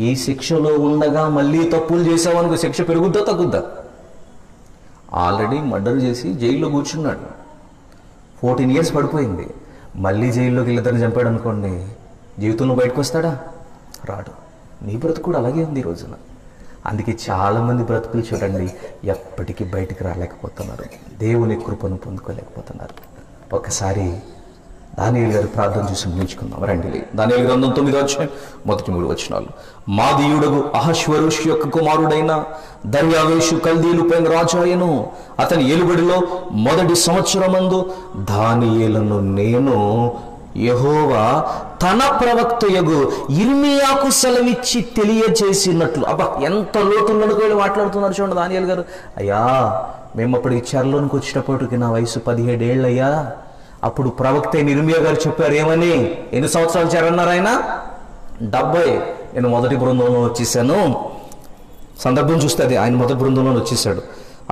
ఈ శిక్షలో ఉండగా మళ్ళీ తప్పులు చేసావనుకో శిక్ష పెరుగుద్దా తగ్గుద్దా? ఆల్రెడీ మర్డర్ చేసి జైల్లో కూర్చున్నాడు, 14 years పడిపోయింది. మళ్ళీ జైల్లోకి వెళ్ళిద్దరిని చంపాడు అనుకోండి, జీవితంలో బయటకు వస్తాడా? రాడు. నీ బ్రతుకు కూడా అలాగే ఉంది ఈ రోజున. అందుకే చాలామంది బ్రతుకులు చూడండి ఎప్పటికీ బయటికి రాలేకపోతున్నారు, దేవుని కృపను పొందుకోలేకపోతున్నారు. ఒకసారి దానియేలు గారి ప్రార్థన చూసి ముగించుకుందాం రండి. దానియేలు గ్రంథం 9వ అధ్యాయం 1-3 వచనాలు. మాదీయుడగు అహష్వరోషు యొక్క కుమారుడైన దర్యావేషు కల్దీలు పైన రాజాయను. అతని ఏలుబడిలో మొదటి సంవత్సరమందు దానియేలును నేను యెహోవా తన ప్రవక్తయగు ఇర్మియాకు సెలవిచ్చి తెలియజేసినట్లు. అబ్బా, ఎంత లోతుల్లోకి వెళ్ళి మాట్లాడుతున్నారు చూడండి దానియేలు గారు. అయ్యా, మేము అప్పటికి చెరలోనికి వచ్చేటప్పటికి నా వయసు 17 ఏళ్ళు అయ్యా. అప్పుడు ప్రవక్త అయిన ఇర్మియా గారు చెప్పారు ఏమని? ఎన్ని సంవత్సరాలు చేరన్నారు ఆయన? 70. నేను మొదటి బృందంలో వచ్చేసాను. సందర్భం చూస్తే అది ఆయన మొదటి బృందంలో వచ్చేసాడు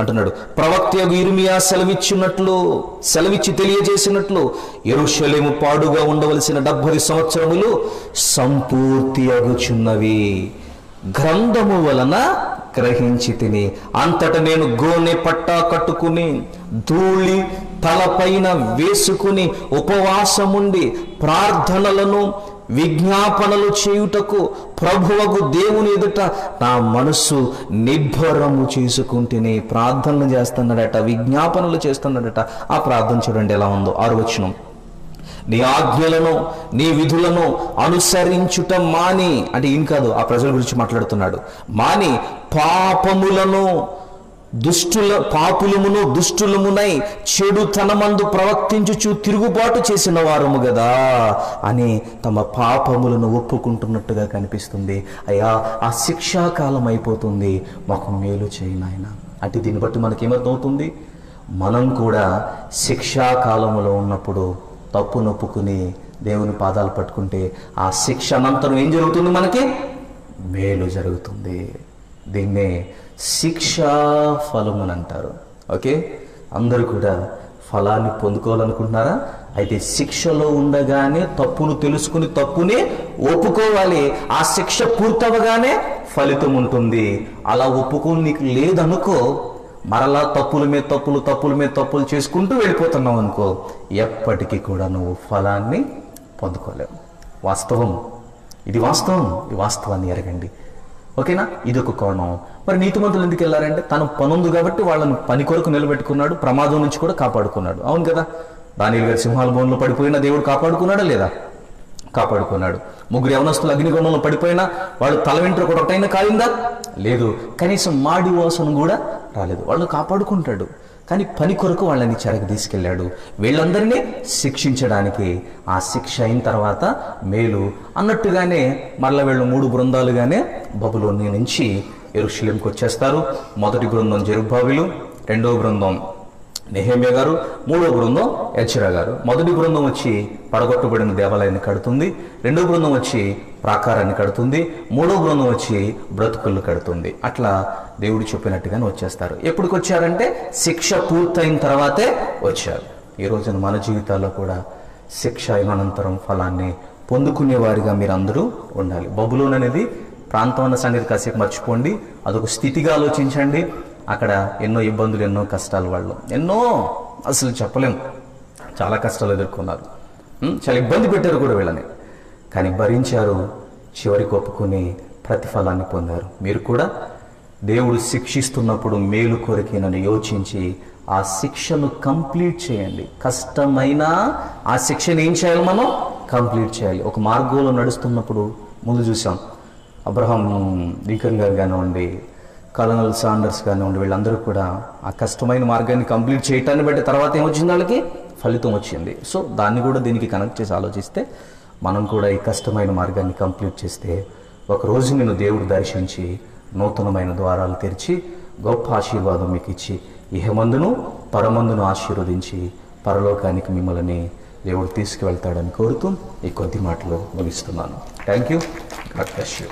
అంటున్నాడు. ప్రవక్త ఇర్మియా సెలవిచ్చి తెలియజేసినట్లు యెరూషలేము పాడుగా ఉండవలసిన 70 సంవత్సరములు సంపూర్తి అగుచున్నవి. గ్రంథము వలన గ్రహించి తిని అంతట నేను గోనె పట్టా కట్టుకుని ధూళి తలపైన వేసుకుని ఉపవాసముండి ప్రార్థనలను విజ్ఞాపనలు చేయుటకు ప్రభువగు దేవుని ఎదుట నా మనస్సు నిబ్బరము చేసుకుంటేనే. ప్రార్థనలు చేస్తున్నాడట, విజ్ఞాపనలు చేస్తున్నాడట. ఆ ప్రార్థన చూడండి ఎలా ఉందో. 6వ వచనం. నీ ఆజ్ఞలను నీ విధులను అనుసరించుట మాని, అంటే ఈయన కాదు, ఆ ప్రజల గురించి మాట్లాడుతున్నాడు, మాని పాపములను పాపులమును దుష్టులమునై చెడుతనమందు ప్రవర్తించుచు తిరుగుబాటు చేసిన వారము గదా అని తమ పాపములను ఒప్పుకుంటున్నట్టుగా కనిపిస్తుంది. అయ్యా, ఆ శిక్షాకాలం అయిపోతుంది, మాకు మేలు చేయి నాయన అంటే దీన్ని బట్టి మనకేమర్థమవుతుంది? మనం కూడా శిక్షాకాలంలో ఉన్నప్పుడు తప్పు నొప్పుకుని దేవుని పాదాలు పట్టుకుంటే ఆ శిక్ష అనంతరం ఏం జరుగుతుంది? మనకి మేలు జరుగుతుంది. దీన్నే శిక్షా ఫలం అని అంటారు. ఓకే, అందరూ కూడా ఫలాన్ని పొందుకోవాలనుకుంటున్నారా? అయితే శిక్షలో ఉండగానే తప్పును తెలుసుకుని తప్పుని ఒప్పుకోవాలి. ఆ శిక్ష పూర్తవగానే ఫలితం ఉంటుంది. అలా ఒప్పుకొని నీకు లేదనుకో, మరలా తప్పుల మీద తప్పులు, తప్పుల మీద తప్పులు చేసుకుంటూ వెళ్ళిపోతున్నావు అనుకో, ఎప్పటికీ కూడా నువ్వు ఫలాన్ని పొందుకోలేవు. వాస్తవం ఇది, వాస్తవం. ఈ వాస్తవాన్ని ఎరగండి. ఓకేనా? ఇదొక కోణం. మరి నీతిమంతులు ఎందుకు వెళ్ళారంటే తను పనుంది కాబట్టి వాళ్ళని పని కొరకు నిలబెట్టుకున్నాడు, ప్రమాదం నుంచి కూడా కాపాడుకున్నాడు. అవును కదా? దానియేలు గారు సింహాల బోన్లో పడిపోయినా దేవుడు కాపాడుకున్నాడా లేదా? కాపాడుకున్నాడు. 3 యవనస్తులు అగ్నిగుండంలో పడిపోయినా వాళ్ళు తల వెంట్రుక ఒకటైనా కాలిందా? లేదు. కనీసం మాడి వాసన కూడా రాలేదు. వాళ్ళు కాపాడుకుంటాడు. కానీ పని కొరకు వాళ్ళని చెరకు తీసుకెళ్ళాడు, వీళ్ళందరినీ శిక్షించడానికి. ఆ శిక్ష అయిన తర్వాత మేలు అన్నట్టుగానే మరలా వీళ్ళు 3 బృందాలుగానే బబులోను నుంచి యెరూషలేముకు వచ్చేస్తారు. మొదటి బృందం జెరుబ్బాబెలు, రెండవ బృందం నెహెమ్యా గారు, మూడో బృందం ఎజ్రా గారు. మొదటి బృందం వచ్చి పడగొట్టబడిన దేవాలయాన్ని కడుతుంది, రెండో బృందం వచ్చి ప్రాకారాన్ని కడుతుంది, మూడో బృందం వచ్చి బ్రతుకులు కడుతుంది. అట్లా దేవుడు చెప్పినట్టుగానే వచ్చేస్తారు. ఎప్పటికి వచ్చారంటే శిక్ష పూర్తయిన తర్వాతే వచ్చారు. ఈ రోజున మన జీవితాల్లో కూడా శిక్ష అయిన అనంతరం ఫలాన్ని పొందుకునే వారిగా మీరందరూ ఉండాలి. బబులోన్ అనేది ప్రాంతం అన్న సంగతి కాసేపు మర్చిపోండి, అదొక స్థితిగా ఆలోచించండి. అక్కడ ఎన్నో ఇబ్బందులు, ఎన్నో కష్టాలు, వాళ్ళు ఎన్నో అసలు చెప్పలేము, చాలా కష్టాలు ఎదుర్కొన్నారు. చాలా ఇబ్బంది పెట్టారు కూడా వీళ్ళని, కానీ భరించారు. చివరికి ఒప్పుకుని ప్రతిఫలాన్ని పొందారు. మీరు కూడా దేవుడు శిక్షిస్తున్నప్పుడు మేలు కొరకేనని యోచించి ఆ శిక్షను కంప్లీట్ చేయండి. కష్టమైనా ఆ శిక్షను ఏం చేయాలి? మనం కంప్లీట్ చేయాలి. ఒక మార్గంలో నడుస్తున్నప్పుడు ముందు చూసాం, అబ్రహాం లింకన్ గారు కానివ్వండి, కల్నల్ సాండర్స్ కానివ్వండి, వీళ్ళందరూ కూడా ఆ కష్టమైన మార్గాన్ని కంప్లీట్ చేయటాన్ని బట్టి తర్వాత ఏమొచ్చింది? వాళ్ళకి ఫలితం వచ్చింది. సో దాన్ని కూడా దీనికి కనెక్ట్ చేసి ఆలోచిస్తే మనం కూడా ఈ కష్టమైన మార్గాన్ని కంప్లీట్ చేస్తే ఒకరోజు నేను దేవుడు దర్శించి నూతనమైన ద్వారాలు తెరిచి గొప్ప ఆశీర్వాదం మీకు ఇచ్చి ఇహమందును పరమందును ఆశీర్వదించి పరలోకానికి మిమ్మల్ని దేవుడు తీసుకువెళ్తాడని కోరుతూ ఈ కొద్ది మాటలు ముగిస్తున్నాను. Thank you. God bless you.